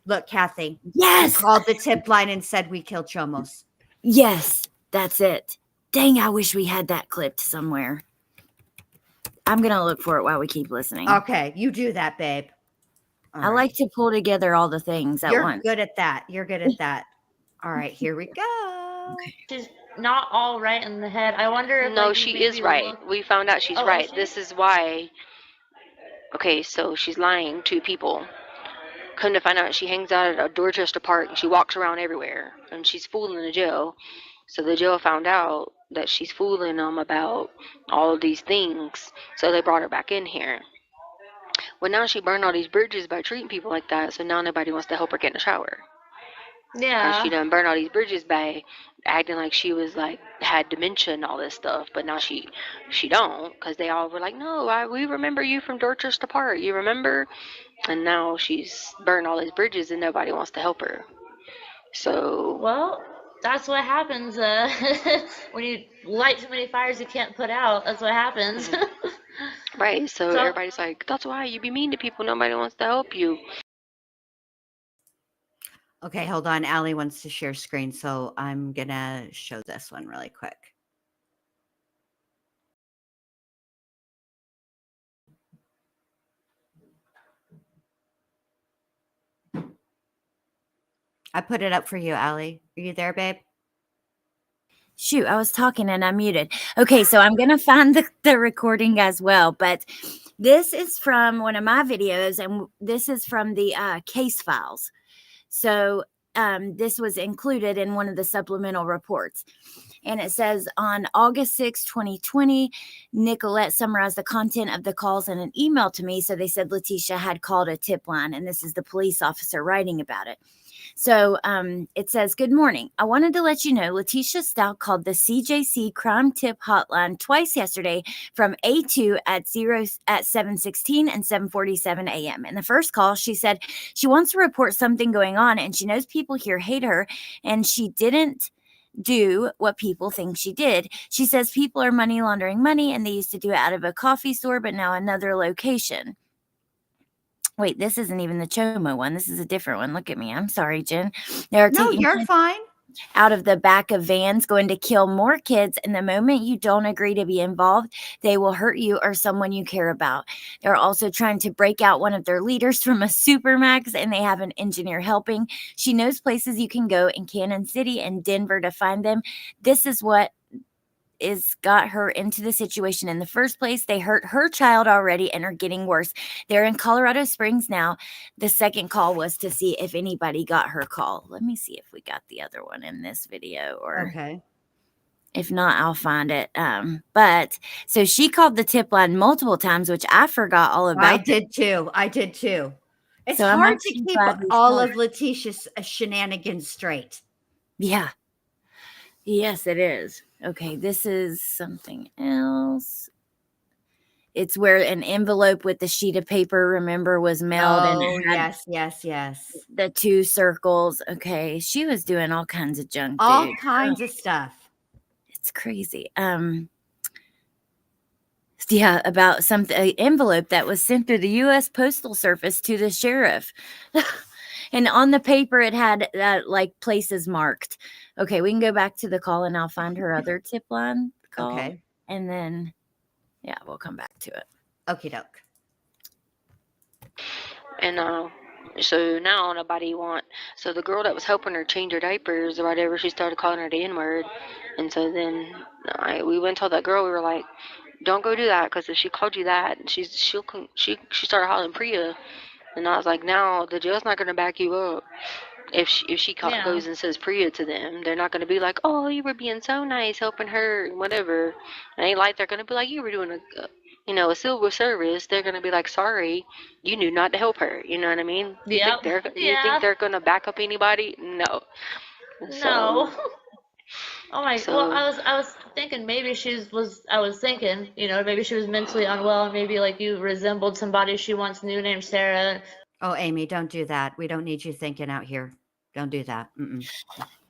Look, Kathy. Yes. She called the tip line and said we killed Chomos. Yes, that's it. Dang, I wish we had that clipped somewhere. I'm gonna look for it while we keep listening. Okay, you do that, babe. All I right. like to pull together all the things at You're once. good at that. You're good at that. All right, here we go. she's not all right in the head. I wonder if No, like, she maybe is right. look- We found out she's Oh, is right. she? This is why. Okay, so she's lying to people. Come to find out, she hangs out at a Dorchester Park and she walks around everywhere, and she's fooling the jail. So the jail found out that she's fooling them about all of these things. So they brought her back in here. Well, now she burned all these bridges by treating people like that. So now nobody wants to help her get in the shower. Yeah. And she done burned all these bridges by acting like she was like had dementia and all this stuff, but now she don't, because they all were like, no, we remember you from Dorchester Park, you remember? And now she's burned all these bridges and nobody wants to help her. So Well, that's what happens when you light too many fires you can't put out. That's what happens. right, so So- everybody's like, that's why you be mean to people, nobody wants to help you. Okay, hold on. Allie wants to share screen, so I'm going to show this one really quick. I put it up for you, Allie. Are you there, babe? Shoot, I was talking and I muted. Okay, so I'm gonna find the recording as well, but this is from one of my videos, and this is from the case files. So this was included in one of the supplemental reports. And it says on August 6, 2020, Nicolette summarized the content of the calls in an email to me. So they said Leticia had called a tip line, and this is the police officer writing about it. So it says, good morning. I wanted to let you know Letecia Stauch called the CJC crime tip hotline twice yesterday from A2 at 7:16 and 7:47 a.m. In the first call, she said she wants to report something going on and she knows people here hate her and she didn't do what people think she did. She says people are money laundering money and they used to do it out of a coffee store, but now another location. Wait, this isn't even the Chomo one. This is a different one. Look at me. I'm sorry, Jen. They are No, taking you're fine. out of the back of vans going to kill more kids. And the moment you don't agree to be involved, they will hurt you or someone you care about. They're also trying to break out one of their leaders from a supermax and they have an engineer helping. She knows places you can go in Cannon City and Denver to find them. This is what is got her into the situation in the first place. They hurt her child already and are getting worse. They're in Colorado Springs now. The second call was to see if anybody got her call. Let me see if we got the other one in this video, or Okay. if not, I'll find it. But so she called the tip line multiple times, which I forgot all about. I did too. It's So I'm hard to actually keep glad we all told of Leticia's shenanigans straight. Yeah. Yes, it is. Okay, this is something else. It's where an envelope with the sheet of paper, remember, was mailed and Oh, it had yes. the two circles. Okay, she was doing all kinds of junk, All dude. kinds of stuff. It's crazy. Yeah, about something, an envelope that was sent through the U.S. Postal Service to the sheriff. And on the paper, it had like places marked. Okay, we can go back to the call and I'll find her other tip line call. Okay. And then, yeah, we'll come back to it. Okie doke. And so now nobody so the girl that was helping her change her diapers or whatever, she started calling her the N-word. And so then we went and told that girl, we were like, don't go do that, because if she called you that, she started hollering Priya. And I was like, now the jail's not going to back you up. If she goes and says Priya to them, they're not going to be like, oh, you were being so nice helping her and whatever. And ain't like they're going to be like, you were doing a silver service. They're going to be like, sorry, you knew not to help her. You know what I mean? You think they're going to back up anybody? No. No. Oh my! Well, I was thinking maybe I was thinking, maybe she was mentally unwell. Maybe like you resembled somebody she once knew named Sarah. Oh, Amy, don't do that. We don't need you thinking out here. Don't do that. Mm-mm.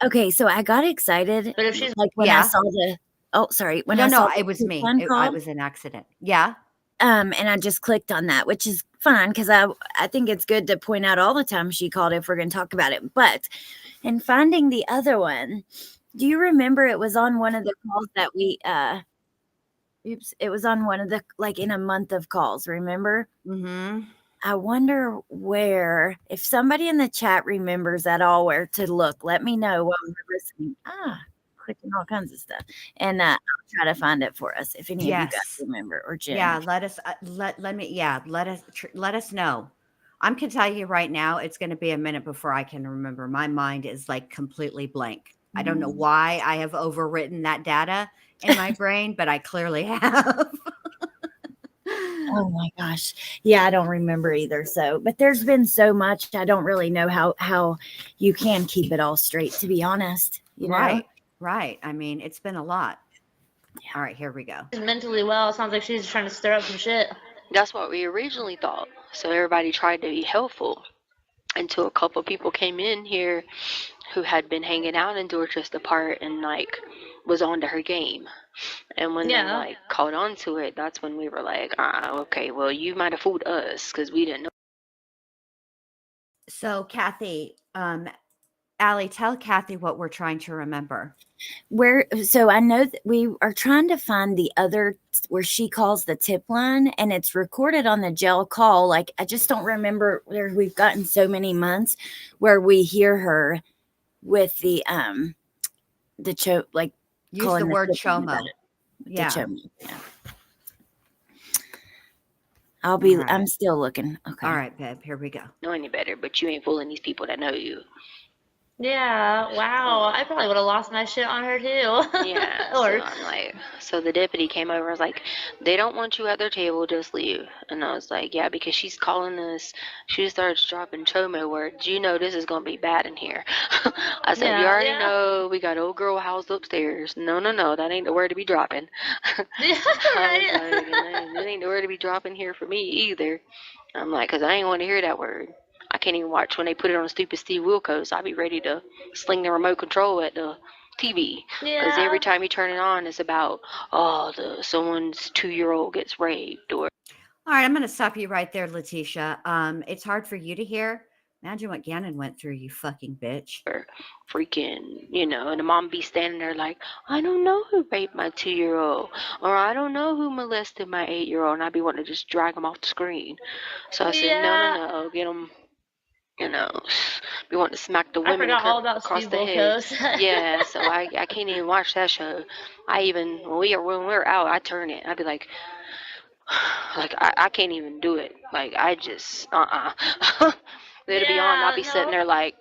Okay, so I got excited. But if she's like when I saw the it was me. It was an accident. Yeah. And I just clicked on that, which is fine because I think it's good to point out all the time she called if we're going to talk about it. But in finding the other one, do you remember it was on one of the calls that we it was on one of the like in a month of calls, remember? Mm-hmm. I wonder if somebody in the chat remembers at all where to look, let me know while we're listening. Clicking all kinds of stuff. And I'll try to find it for us if any of you guys remember, or Jen. Yeah, let us let us know. I'm gonna tell you right now, it's gonna be a minute before I can remember. My mind is like completely blank. I don't know why I have overwritten that data in my brain, but I clearly have. Oh my gosh. Yeah, I don't remember either. So, but there's been so much. I don't really know how you can keep it all straight, to be honest. Right. I mean, it's been a lot. Yeah. All right, here we go. She's mentally well. It sounds like she's trying to stir up some shit. That's what we originally thought. So everybody tried to be helpful until a couple people came in here who had been hanging out in Dorchester Park and like was on to her game. And when they like caught on to it, that's when we were like, okay, well, you might have fooled us because we didn't know. So Kathy, Allie, tell Kathy what we're trying to remember. So I know that we are trying to find the other where she calls the tip line, and it's recorded on the jail call. Like, I just don't remember where we've gotten so many months where we hear her with the like use the word chomo. Yeah. Chomo. Yeah. I'm still looking. Okay. All right, babe. Here we go. Know any better, but you ain't fooling these people that know you. Yeah, wow. I probably would have lost my shit on her too. Yeah. So I'm like, so the deputy came over and was like, they don't want you at their table, just leave. And I was like, yeah, because she's calling us. She starts dropping chomo words. You know this is going to be bad in here. I said, you already know we got old girl housed upstairs. No, that ain't the word to be dropping. Yeah, right. I was like, that ain't the word to be dropping here for me either. I'm like, because I ain't want to hear that word. I can't even watch when they put it on stupid Steve Wilkos. I'll be ready to sling the remote control at the TV. Because every time you turn it on, it's about, someone's 2-year-old gets raped. Or. All right, I'm going to stop you right there, Leticia. It's hard for you to hear. Imagine what Gannon went through, you fucking bitch. Or freaking, and the mom be standing there like, I don't know who raped my 2-year-old. Or I don't know who molested my 8-year-old. And I'd be wanting to just drag them off the screen. So I said, no, get them. We want to smack the women across the head. Yeah, so I can't even watch that show. When we're out, I turn it. I'd be like I can't even do it. Like I just It'll be on. I'll be sitting there like.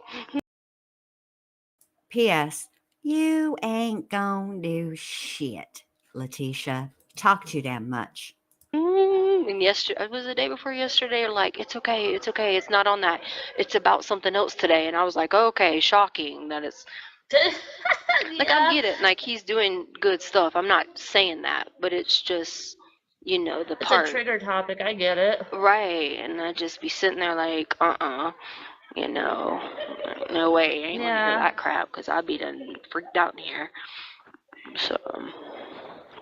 P.S. You ain't gonna do shit, Leticia. Talk too damn much. And yesterday, it was the day before yesterday, like, it's okay, it's not on that, it's about something else today. And I was like, okay, shocking that it's like, I get it, like, he's doing good stuff, I'm not saying that, but it's just, the part. It's a trigger topic, I get it. Right, and I'd just be sitting there like, no way, I ain't gonna hear that crap, because I'd be done freaked out in here. So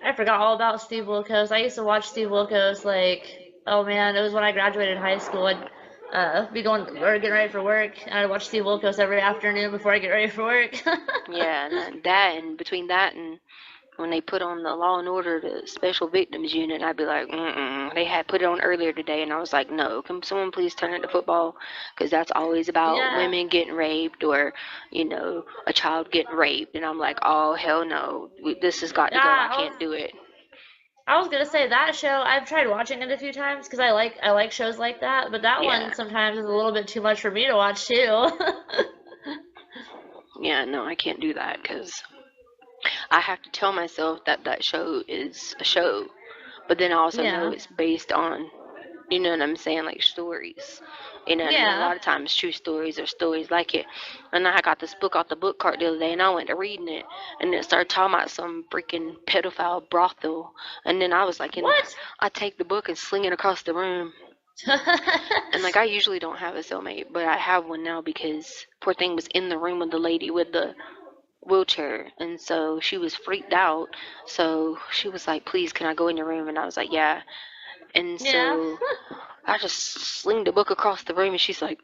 I forgot all about Steve Wilkos. I used to watch Steve Wilkos, like, oh man, it was when I graduated high school. be going or getting ready for work. And I'd watch Steve Wilkos every afternoon before I get ready for work. Yeah, and that and between that and when they put on the Law and Order, the Special Victims Unit, I'd be like, mm-mm. They had put it on earlier today, and I was like, no, can someone please turn it to football? Because that's always about Yeah. women getting raped or, a child getting raped. And I'm like, oh, hell no. This has got to go. I Yeah, can't do it. I was gonna say that show. I've tried watching it a few times because I like shows like that. But that Yeah. one sometimes is a little bit too much for me to watch too. Yeah, no, I can't do that because I have to tell myself that that show is a show. But then I also know Yeah. it's based on, you know what I'm saying, like stories. And a Yeah. lot of times true stories or stories like it. And I got this book off the book cart the other day and I went to reading it and it started talking about some freaking pedophile brothel. And then I was like, What? I take the book and sling it across the room. And like I usually don't have a cellmate, but I have one now because poor thing was in the room with the lady with the wheelchair, and so she was freaked out. So she was like, please, can I go in your room? And I was like, yeah. And Yeah. so I just sling the book across the room, and she's like,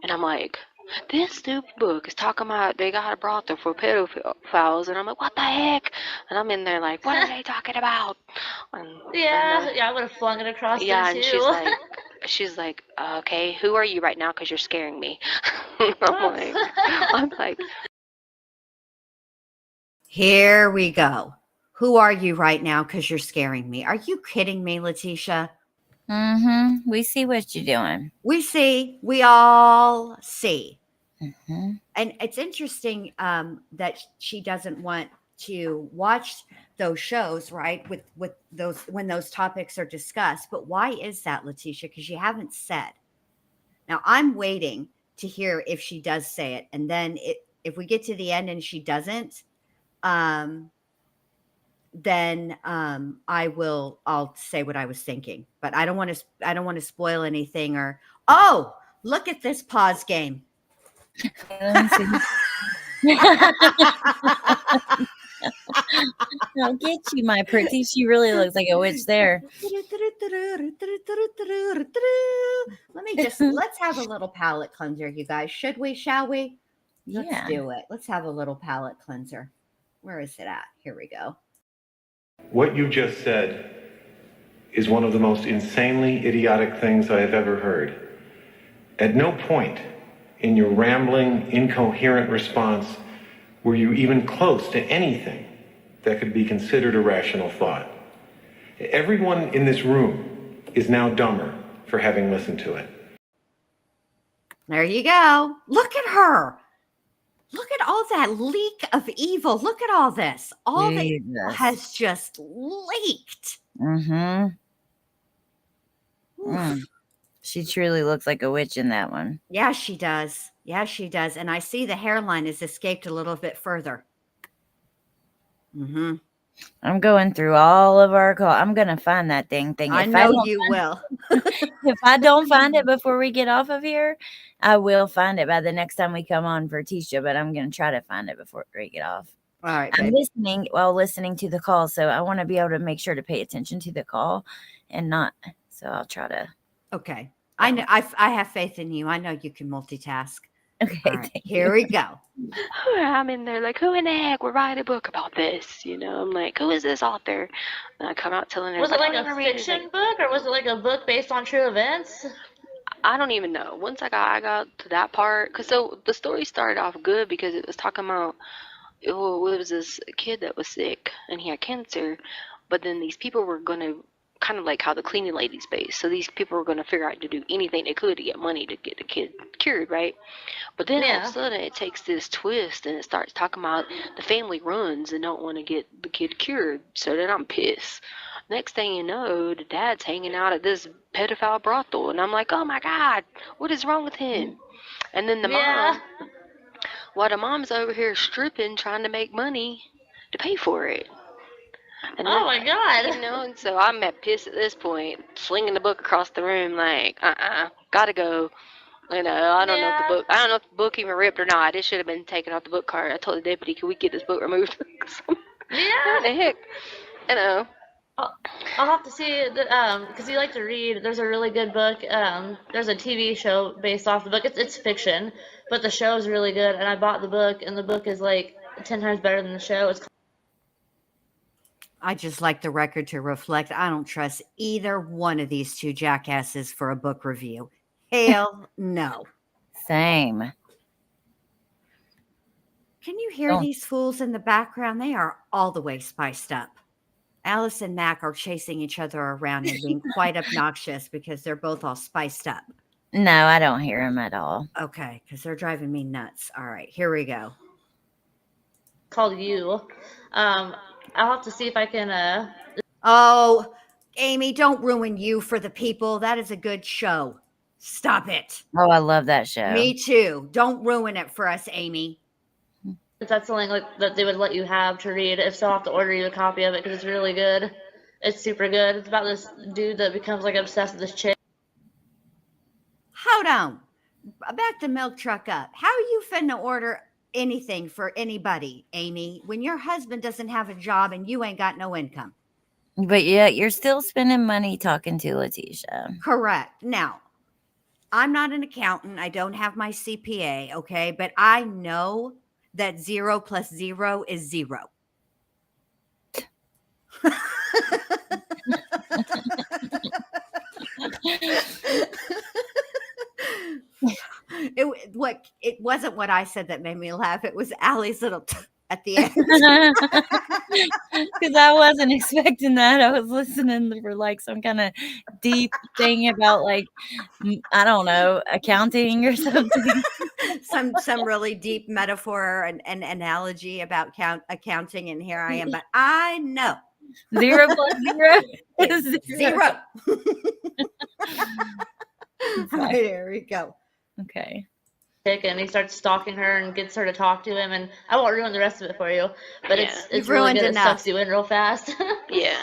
and I'm like, this stupid book is talking about they got a brothel for pedophiles, and I'm like, what the heck? And I'm in there like, what are they talking about? Yeah. Yeah. I would have flung it across there Yeah, and too. she's like, okay, who are you right now? Because you're scaring me. I'm like, Here we go. Who are you right now? Because you're scaring me. Are you kidding me, Leticia? Mm-hmm. We see what you're doing. We see. We all see. Mm-hmm. And it's interesting that she doesn't want to watch those shows, right? With those when those topics are discussed. But why is that, Leticia? Because you haven't said. Now I'm waiting to hear if she does say it, and then if we get to the end and she doesn't, then I'll say what I was thinking. But I don't want to spoil anything. Or look at this pause game. I'll get you, my pretty. She really looks like a witch there. Let's have a little palate cleanser, you guys. Should we? Shall we? Let's Yeah. do it. Let's have a little palate cleanser. Where is it at? Here we go. What you just said is one of the most insanely idiotic things I have ever heard. At no point in your rambling, incoherent response were you even close to anything that could be considered a rational thought. Everyone in this room is now dumber for having listened to it. There you go. Look at her. Look at all that leak of evil. Look at all this. All that has just leaked. Mm-hmm. She truly looks like a witch in that one. Yeah, she does. Yeah, she does. And I see the hairline has escaped a little bit further. Mm-hmm. I'm going through all of our calls. I'm going to find that thing. I know you will. If I don't find it before we get off of here, I will find it by the next time we come on for Tisha, but I'm going to try to find it before we get off. All right, I'm listening while listening to the call, so I want to be able to make sure to pay attention to the call and not. So I'll try to. Okay. I know. I have faith in you. I know you can multitask. Okay. Right, here we go. I'm in there like, who in the heck would write a book about this? I'm like, who is this author? And I come out telling her. Was it like a fiction book, or was it like a book based on true events? I don't even know. Once I got to that part, because so the story started off good because it was talking about it was this kid that was sick and he had cancer, but then these people were going to kind of like how the cleaning ladies based. So these people were going to figure out to do anything they could to get money to get the kid cured, right? But then all of a sudden it takes this twist and it starts talking about the family runs and don't want to get the kid cured. So then I'm pissed. Next thing you know, the dad's hanging out at this pedophile brothel. And I'm like, oh my God, what is wrong with him? And then the mom, the mom's over here stripping, trying to make money to pay for it. And oh my God. And so I'm at piss at this point, slinging the book across the room like, gotta go. I don't know if the book even ripped or not. It should have been taken off the book cart. I told the deputy, can we get this book removed? What the heck? I'll have to see because you like to read. There's a really good book. There's a TV show based off the book. It's fiction, but the show is really good. And I bought the book, and the book is like 10 times better than the show. It's I just like the record to reflect I don't trust either one of these two jackasses for a book review. Hell no. Same. Can you hear these fools in the background? They are all the way spiced up. Alice and Mac are chasing each other around and being quite obnoxious because they're both all spiced up. No, I don't hear him at all. Okay, because they're driving me nuts. All right, here we go. called You. I'll have to see if I can. Oh, Amy, don't ruin You for the people. That is a good show. Stop it. Oh, I love that show. Me too. Don't ruin it for us, Amy. If that's something like that they would let you have to read. If so, I'll have to order you a copy of it because it's really good. It's super good. It's about this dude that becomes like obsessed with this chick. Hold on. Back the milk truck up. How are you finna order anything for anybody, Amy, when your husband doesn't have a job and you ain't got no income? But yeah, you're still spending money talking to Leticia. Correct. Now, I'm not an accountant. I don't have my CPA, okay? But I know that 0 plus 0 is 0. It wasn't what I said that made me laugh. It was Allie's little at the end. Because I wasn't expecting that. I was listening for like some kind of deep thing about like, I don't know, accounting or something. some really deep metaphor and analogy about accounting, and here I am. But I know 0 plus 0 is 0. All right, here we go. Okay. And he starts stalking her and gets her to talk to him. And I won't ruin the rest of it for you, but Yeah. it's really ruined good. enough. It sucks you in real fast. Yeah.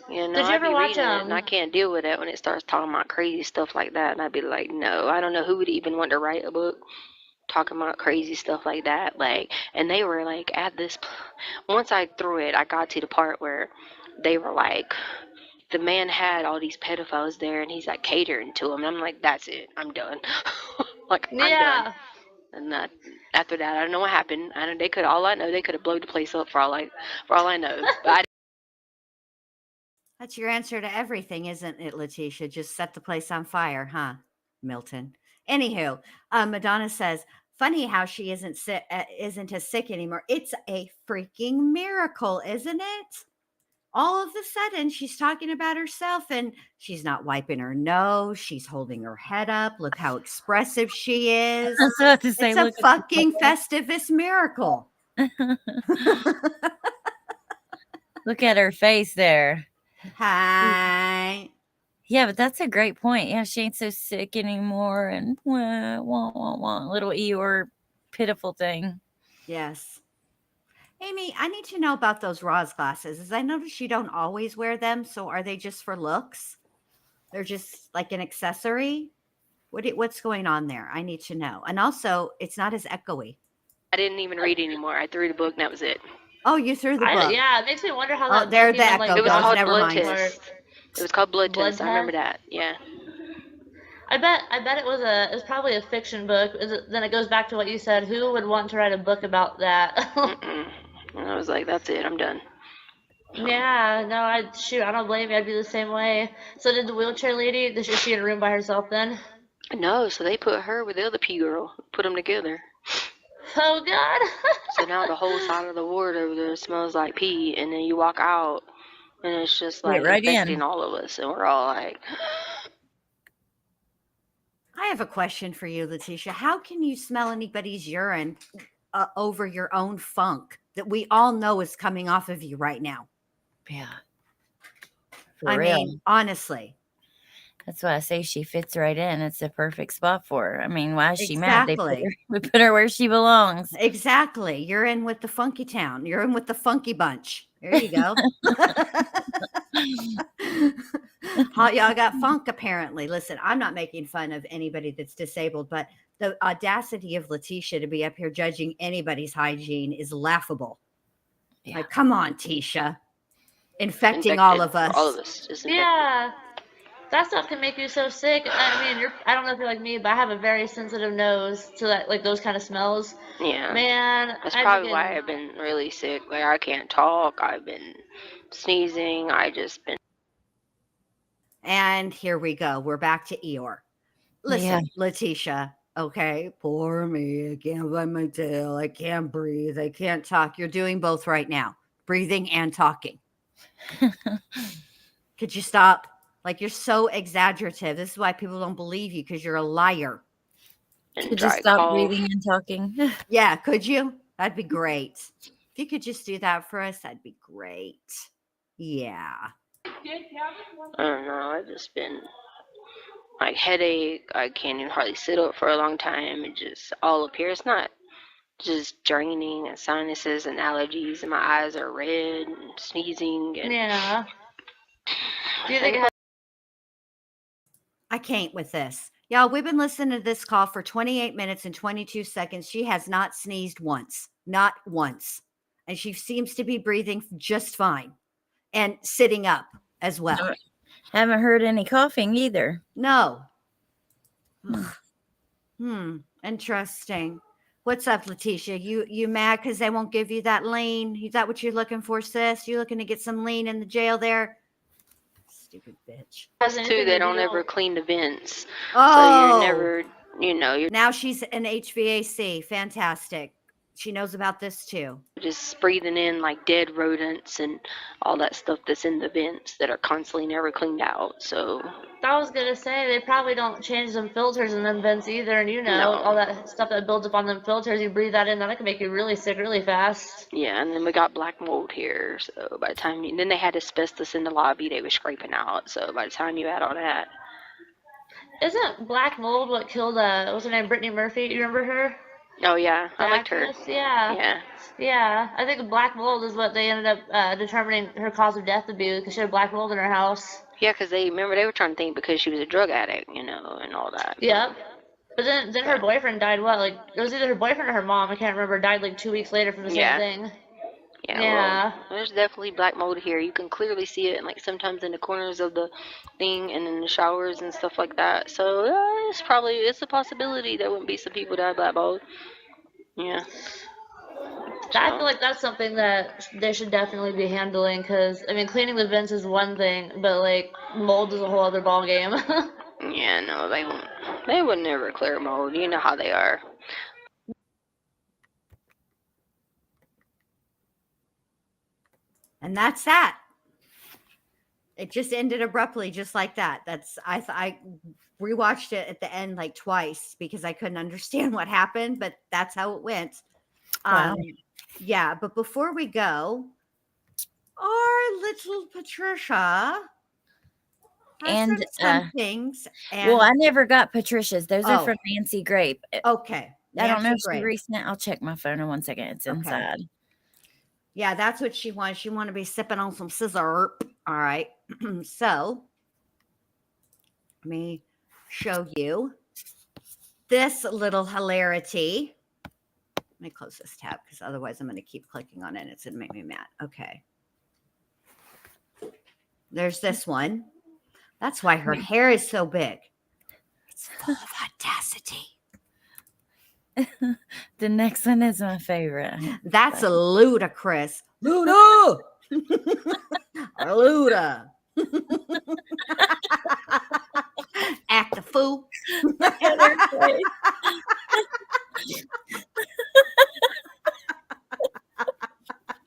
You know, Did you I'd ever be watch reading it and I can't deal with it when it starts talking about crazy stuff like that. And I'd be like, no, I don't know who would even want to write a book talking about crazy stuff like that. Like, and they were like at this, once I threw it, I got to the part where they were like, the man had all these pedophiles there and he's like catering to them. And I'm like, that's it. I'm done. Like, I'm done. Yeah. And after that, I don't know what happened. I know they could. All I know, they could have blown the place up for all I know. But That's your answer to everything, isn't it, Leticia? Just set the place on fire, huh, Milton? Anywho, Madonna says, funny how she isn't as sick anymore. It's a freaking miracle, isn't it? All of a sudden, she's talking about herself and she's not wiping her nose. She's holding her head up. Look how expressive she is. I was about to say, It's a look at fucking Festivus miracle. Look at her face there. Hi. Yeah, but that's a great point. Yeah, she ain't so sick anymore. And wah, wah, wah, wah, little Eeyore pitiful thing. Yes. Amy, I need to know about those Roz glasses. As I notice you don't always wear them, so are they just for looks? They're just like an accessory? What's going on there? I need to know. And also, it's not as echoey. I didn't even read anymore. I threw the book and that was it. Oh, you threw the book. Yeah, it makes me wonder how Oh, that. there book the even, echo like, It was goes. called Never Blood mind. Test. It was called Blood Test. I remember Test? that. Yeah. I bet it was probably a fiction book. Then it goes back to what you said. Who would want to write a book about that? And I was like, that's it. I'm done. Yeah, no, I don't blame you. I'd be the same way. So did the wheelchair lady? Is she in a room by herself then? No, so they put her with the other P girl, put them together. Oh God. So now the whole side of the ward over there smells like pee, and then you walk out, and it's just like right infecting in. all of us, and we're all like, I have a question for you, Leticia. How can you smell anybody's urine over your own funk that we all know is coming off of you right now? Yeah. I mean, honestly. That's why I say she fits right in. It's a perfect spot for her. I mean, why is she Exactly. mad? We put her where she belongs. Exactly. You're in with the funky town. You're in with the funky bunch. There you go. Y'all got funk, apparently. Listen, I'm not making fun of anybody that's disabled, but the audacity of Leticia to be up here judging anybody's hygiene is laughable. Yeah. Like, come on, Tisha. infecting all of All us. of us. Just infected. Yeah. That stuff can make you so sick. I mean, I don't know if you're like me, but I have a very sensitive nose to that, like those kind of smells. Yeah. Man, That's I probably why freaking, I've been really sick. Like, I can't talk. I've been sneezing. I just been. And here we go. We're back to Eeyore. Listen, Leticia. Okay, poor me. I can't find my tail. I can't breathe. I can't talk. You're doing both right now, breathing and talking. Could you stop? Like, you're so exaggerative. This is why people don't believe you, because you're a liar. And Could you dry stop cough. breathing and talking? Yeah, could you? That'd be great. If you could just do that for us, that'd be great. Yeah. I don't know. I've just been like headache. I can't even hardly sit up for a long time. It just all up here. It's not just draining and sinuses and allergies, and my eyes are red and sneezing. And yeah. Do you think it has I can't with this. Y'all, we've been listening to this call for 28 minutes and 22 seconds. She has not sneezed once, not once. And she seems to be breathing just fine and sitting up as well. Haven't heard any coughing either. No. Interesting. What's up, Leticia? You mad because they won't give you that lean? Is that what you're looking for, sis? You looking to get some lean in the jail there? Stupid bitch. too, they don't ever clean the vents. Oh, So you're never, you're now she's an HVAC. Fantastic. She knows about this too. just breathing in like dead rodents and all that stuff that's in the vents that are constantly never cleaned out. So I was gonna say they probably don't change them filters in them vents either, and No. all that stuff that builds up on them filters, you breathe that in, that can make you really sick really fast. yeah, and then we got black mold here. So by the time then they had asbestos in the lobby they were scraping out. So by the time you add all that, Isn't black mold what killed what's her name, Brittany Murphy? You remember her? oh yeah, The I liked her. actress? Yeah. Yeah. Yeah, I think black mold is what they ended up determining her cause of death to be, because she had black mold in her house. Yeah, because they were trying to think because she was a drug addict, and all that. Yep. But then her boyfriend died, what, like, it was either her boyfriend or her mom, I can't remember, died like 2 weeks later from the same thing. Yeah, Yeah. well, there's definitely black mold here. You can clearly see it, like sometimes in the corners of the thing and in the showers and stuff like that. So it's a possibility there wouldn't be some people that have black mold. Yeah. I feel like that's something that they should definitely be handling, because, I mean, cleaning the vents is one thing, but, like, mold is a whole other ball game. Yeah, no, they won't. They would never clear mold. You know how they are. And that's that. It just ended abruptly, just like that. I rewatched it at the end like twice because I couldn't understand what happened, but that's how it went. Wow. Yeah, but before we go, our little Patricia has And, some things. And Well, I never got Patricia's. Those are Oh. from Nancy Grape. okay, I don't know if Nancy she Grape. recent. I'll check my phone in 1 second. It's Okay. inside. Yeah, that's what she wants. She want to be sipping on some scissor. All right. So let me show you this little hilarity. Let me close this tab because otherwise I'm going to keep clicking on it and it's going to make me mad. Okay. There's this one. That's why her hair is so big. It's full of audacity. The next one is my favorite. That's ludicrous. Luda! Luda. Act a fool.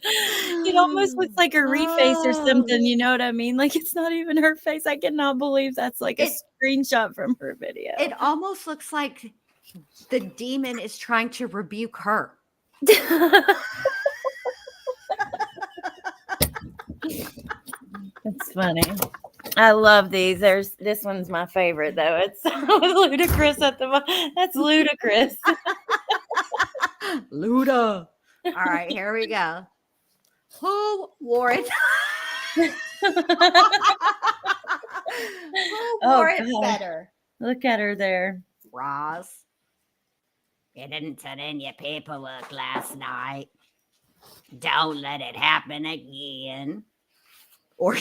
It almost looks like a reface or something. You know what I mean? Like, it's not even her face. I cannot believe that's like a screenshot from her video. It almost looks like the demon is trying to rebuke her. It's funny. I love these. This one's my favorite though. It's ludicrous at the bottom. That's ludicrous. Luda. All right, here we go. Who wore it? Who wore it better? Look at her there. Roz. You didn't turn in your paperwork last night. Don't let it happen again. Or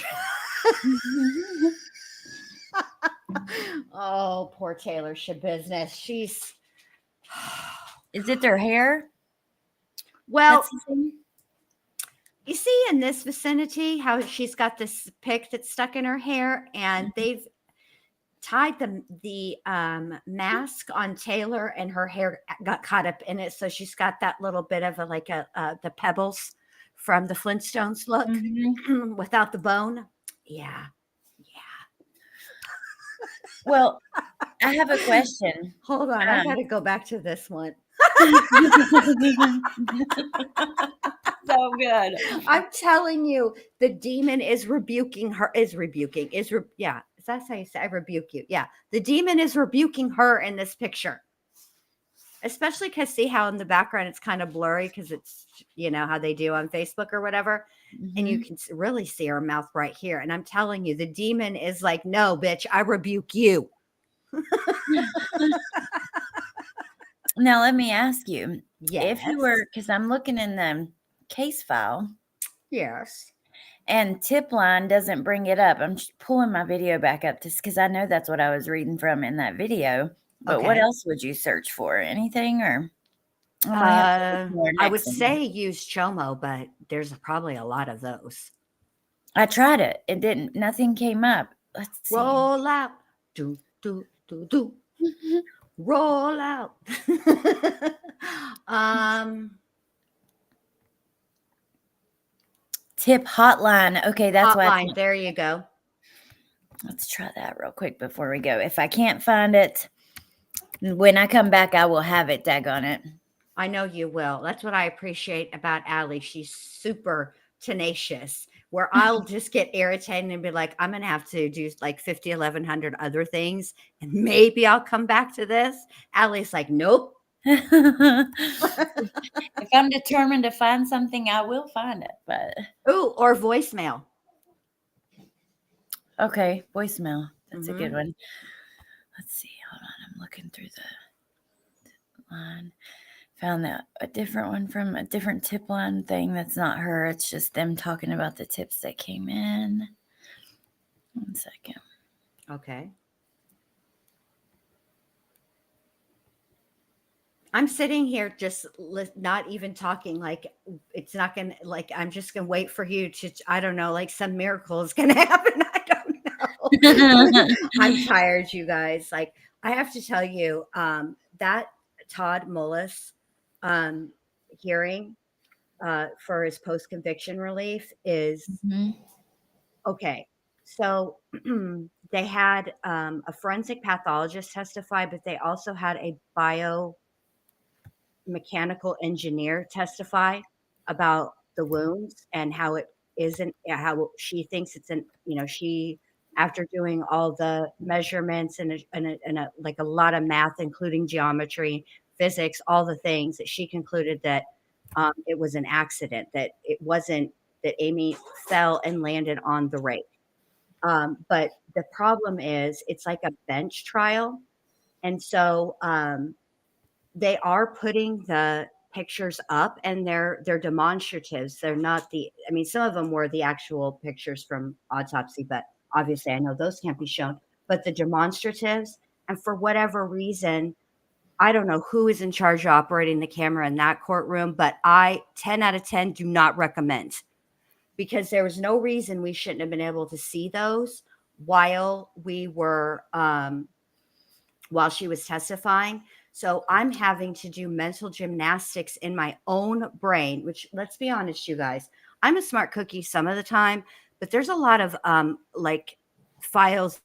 oh, poor Taylor business. She's Is it their hair? well, That's the thing? you see in this vicinity how she's got this pick that's stuck in her hair, and they've tied the mask on Taylor, and her hair got caught up in it, so she's got that little bit of the pebbles from the Flintstones look without the bone. Yeah. Well, I have a question. Hold on, I got to go back to this one. So good. I'm telling you, the demon is rebuking her. Yeah. That's how you say I rebuke you. Yeah. The demon is rebuking her in this picture. Especially because see how in the background it's kind of blurry because it's, how they do on Facebook or whatever. And you can really see her mouth right here. And I'm telling you, the demon is like, no, bitch, I rebuke you. Now, let me ask you. Yes. If you were, because I'm looking in the case file. Yes. And Tipline doesn't bring it up. I'm just pulling my video back up just because I know that's what I was reading from in that video. But what Okay. else would you search for? Anything or? I would say use Chomo, but there's probably a lot of those. I tried it. It didn't. Nothing came up. Let's see. Roll out. Do, do, do, do. Roll out. Tip hotline. Okay, that's hotline. There you go. Let's try that real quick before we go. If I can't find it, when I come back, I will have it. Daggone it. I know you will. That's what I appreciate about Allie. She's super tenacious, where I'll just get irritated and be like, I'm going to have to do like 50, 1,100 other things. And maybe I'll come back to this. Allie's like, nope. If I'm determined to find something, I will find it. But or voicemail. Okay, voicemail. That's a good one. Let's see. Hold on. I'm looking through the line. Found that a different one from a different tip line thing. That's not her. It's just them talking about the tips that came in. 1 second. Okay. I'm sitting here just not even talking, like it's not going to, like, I'm just going to wait for you to, I don't know, like some miracle is going to happen. I don't know. I'm tired, you guys. Like, I have to tell you, that Todd Mullis hearing for his post-conviction relief is okay. So they had a forensic pathologist testify, but they also had a biomechanical engineer testify about the wounds and how it isn't, how she thinks it's she, after doing all the measurements and like a lot of math, including geometry, physics, all the things, that she concluded that it was an accident, that it wasn't, that Amy fell and landed on the rake. But the problem is it's like a bench trial. And so they are putting the pictures up, and they're demonstratives. They're not some of them were the actual pictures from autopsy, but obviously I know those can't be shown, but the demonstratives. And for whatever reason, I don't know who is in charge of operating the camera in that courtroom, but 10 out of 10 do not recommend, because there was no reason we shouldn't have been able to see those while we were, while she was testifying. So I'm having to do mental gymnastics in my own brain, which, let's be honest, you guys, I'm a smart cookie some of the time, but there's a lot of like files,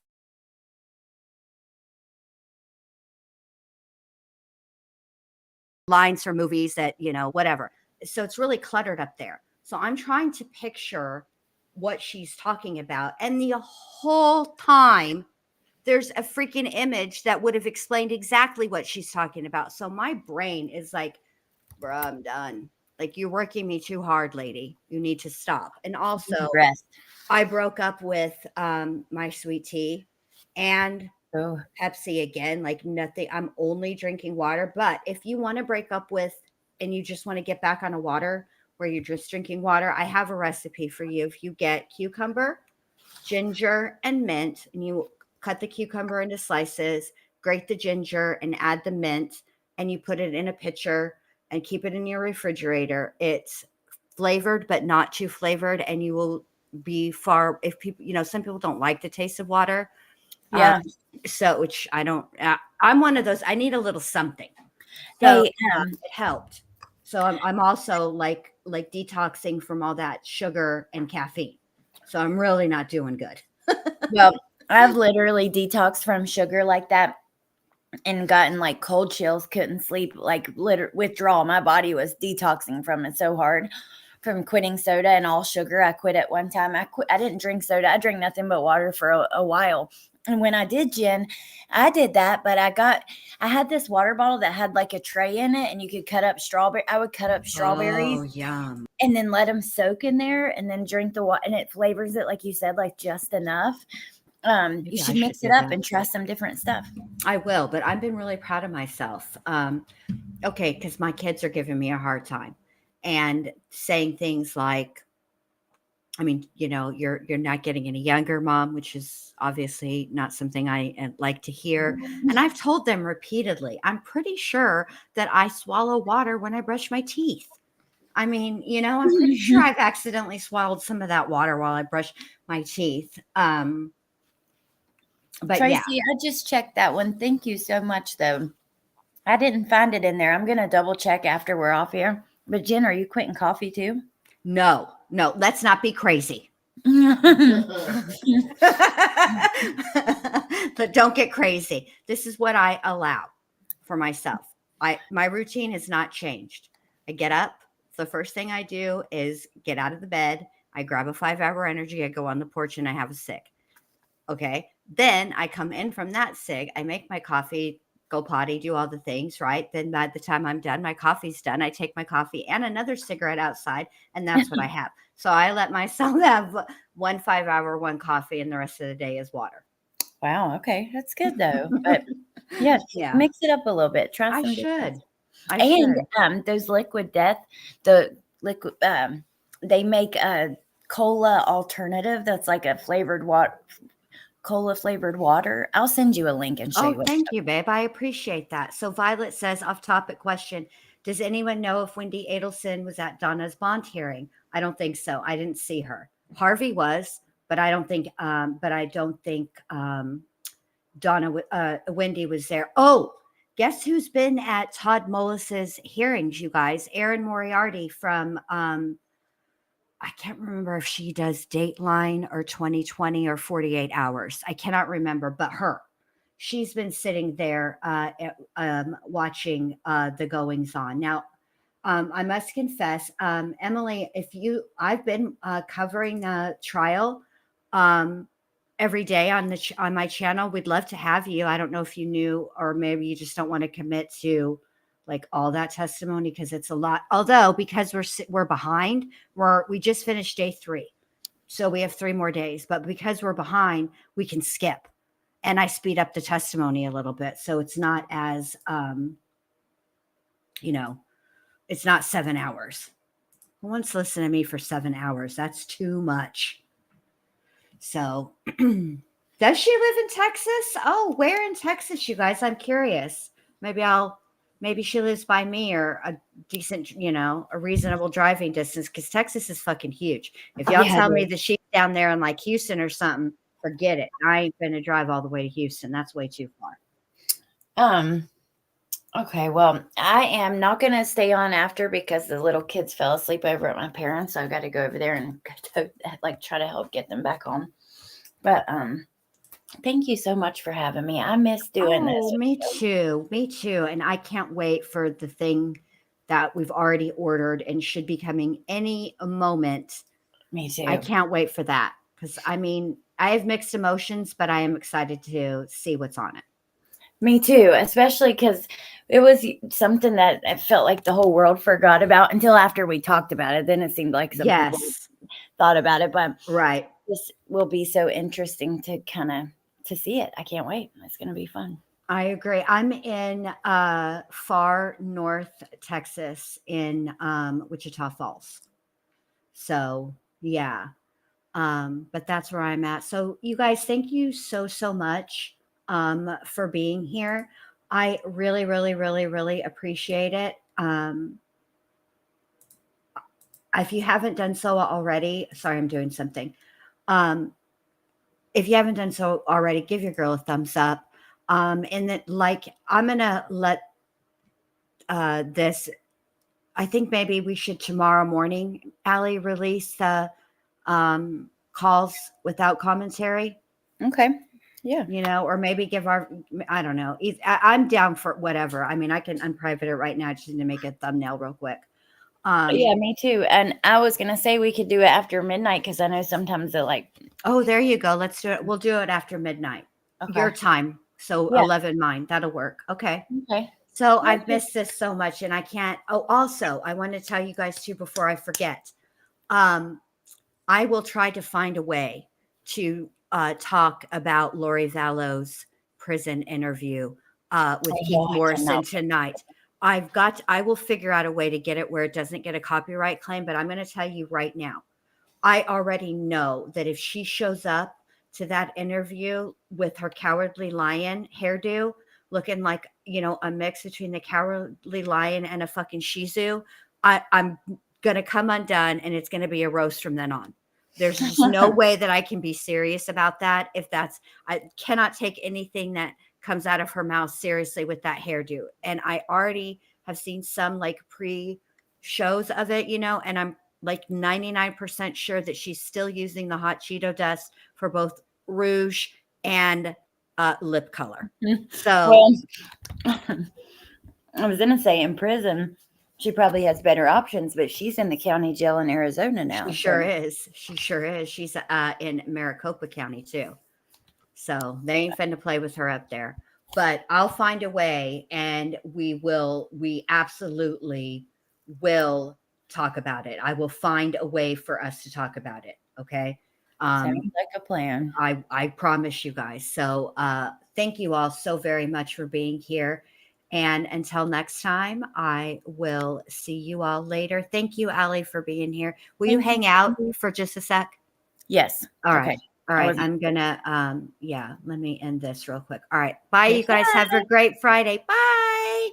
lines from movies that, whatever. So it's really cluttered up there. So I'm trying to picture what she's talking about. And the whole time there's a freaking image that would have explained exactly what she's talking about. So my brain is like, bruh, I'm done. Like, you're working me too hard, lady. You need to stop. And also, I broke up with my sweet tea and Pepsi again. Like, nothing. I'm only drinking water. But if you want to break up with, and you just want to get back on a water, where you're just drinking water, I have a recipe for you. If you get cucumber, ginger, and mint, and you cut the cucumber into slices, grate the ginger, and add the mint, and you put it in a pitcher and keep it in your refrigerator. It's flavored, but not too flavored, and you will be far. If people, some people don't like the taste of water. Yeah. So, which I don't. I'm one of those. I need a little something. So Hey, it helped. So I'm also like detoxing from all that sugar and caffeine. So I'm really not doing good. well, I've literally detoxed from sugar like that and gotten like cold chills, couldn't sleep, like withdrawal. My body was detoxing from it so hard from quitting soda and all sugar. I quit at one time. I didn't drink soda. I drank nothing but water for a while. And when I did gin, I did that, but I had this water bottle that had like a tray in it and you could cut up strawberry. I would cut up strawberries. Oh, yum. And then let them soak in there and then drink the water, and it flavors it, like you said, like just enough. You should mix it up and try some different stuff. I will, but I've been really proud of myself. Okay, because my kids are giving me a hard time and saying things like, I mean, you're not getting any younger, Mom, which is obviously not something I like to hear. And I've told them repeatedly, I'm pretty sure that I swallow water when I brush my teeth. I mean, I'm pretty sure I've accidentally swallowed some of that water while I brush my teeth. But Tracy, yeah. I just checked that one. Thank you so much, though. I didn't find it in there. I'm going to double check after we're off here. But Jen, are you quitting coffee too? No, let's not be crazy. But don't get crazy. This is what I allow for myself. My routine has not changed. I get up. The first thing I do is get out of the bed. I grab a 5-hour energy. I go on the porch and I have a cig. Okay. Then I come in from that cig. I make my coffee, go potty, do all the things, right? Then by the time I'm done, my coffee's done. I take my coffee and another cigarette outside, and that's what I have. So I let myself have 1 5-hour, 1 coffee, and the rest of the day is water. Wow. Okay. That's good, though. But yeah, mix it up a little bit. Try some different. I should. Those Liquid Death, the liquid, they make a cola alternative that's like a flavored water. Cola flavored water. I'll send you a link and show you. Thank you, babe. I appreciate that. So Violet says, off topic question, does anyone know if Wendy Adelson was at Donna's bond hearing? I don't think so. I didn't see her. Harvey was, but I don't think Wendy was there. Oh, guess who's been at Todd Mullis's hearings, you guys? Erin Moriarty from I can't remember if she does Dateline or 2020 or 48 Hours. I cannot remember, but she's been sitting there watching the goings on. Now, I must confess, Emily, I've been covering the trial every day on my channel. We'd love to have you. I don't know if you knew, or maybe you just don't want to commit to like all that testimony because it's a lot. Although because we're behind, we just finished day 3, so we have 3 more days. But because we're behind, we can skip, and I speed up the testimony a little bit, so it's not as it's not 7 hours. Who wants to listen to me for 7 hours? That's too much. So, does she live in Texas? Oh, where in Texas, you guys? I'm curious. Maybe she lives by me or a decent, a reasonable driving distance, because Texas is fucking huge. If y'all tell me that she's down there in like Houston or something, forget it. I ain't going to drive all the way to Houston. That's way too far. Okay, well, I am not going to stay on after because the little kids fell asleep over at my parents. So I've got to go over there and try to help get them back home. But thank you so much for having me. I miss doing this. Me too. And I can't wait for the thing that we've already ordered and should be coming any moment. Me too. I can't wait for that because I have mixed emotions, but I am excited to see what's on it. Me too, especially because it was something that I felt like the whole world forgot about until after we talked about it. Then it seemed like some people thought about it, but right. This will be so interesting to see it. I can't wait. It's going to be fun. I agree. I'm in far north Texas in Wichita Falls. So yeah. But that's where I'm at. So you guys, thank you so much for being here. I really appreciate it. If you haven't done so already, sorry, I'm doing something. If you haven't done so already, give your girl a thumbs up. And that, like, I'm gonna let this. I think maybe we should tomorrow morning, Allie, release the calls without commentary. Okay. Yeah. You know, or maybe give our, I don't know. I'm down for whatever. I mean, I can unprivate it right now. I just need to make a thumbnail real quick. Yeah, me too. And I was going to say we could do it after midnight because I know sometimes they're like. Oh, there you go. Let's do it. We'll do it after midnight. Okay. Your time. So Yeah. 11 mine. That'll work. Okay. Okay. So I've missed this so much and I can't. Oh, also, I want to tell you guys too before I forget. I will try to find a way to talk about Lori Vallow's prison interview with Keith Morrison tonight. I will figure out a way to get it where it doesn't get a copyright claim, but I'm going to tell you right now, I already know that if she shows up to that interview with her Cowardly Lion hairdo, looking like, you know, a mix between the Cowardly Lion and a fucking Shih Tzu, I'm going to come undone and it's going to be a roast from then on. There's just no way that I can be serious about that. I cannot take anything that comes out of her mouth seriously with that hairdo. And I already have seen some like pre-shows of it, you know, and I'm like 99% sure that she's still using the hot Cheeto dust for both rouge and lip color. So I was going to say in prison, she probably has better options, but she's in the county jail in Arizona now. She sure is. She sure is. She's in Maricopa County too. So they ain't finna play with her up there. But I'll find a way and we absolutely will talk about it. I will find a way for us to talk about it. Okay. Sounds like a plan. I promise you guys. So thank you all so very much for being here. And until next time, I will see you all later. Thank you, Allie, for being here. Will you hang out for just a sec? Yes. All right. All right. I'm going to, let me end this real quick. All right. Bye, you guys. Have a great Friday. Bye.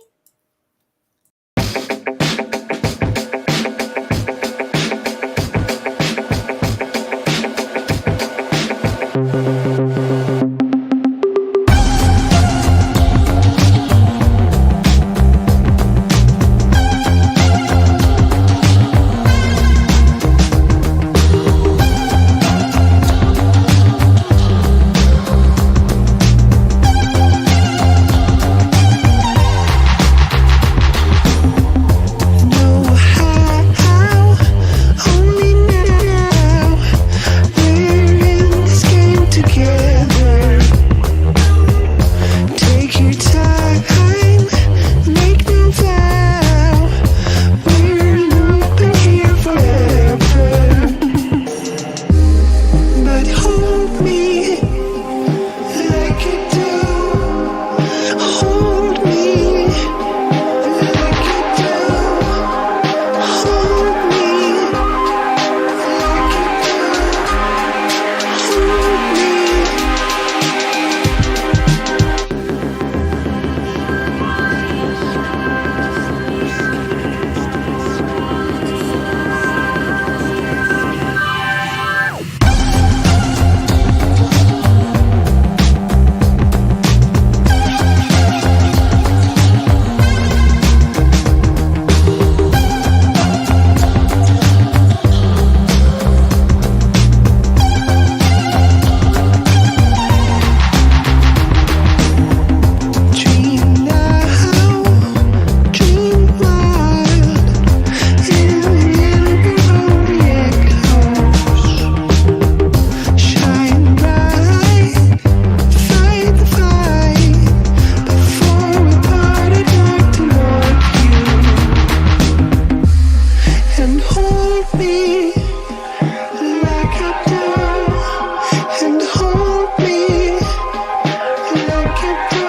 And hold me like you do.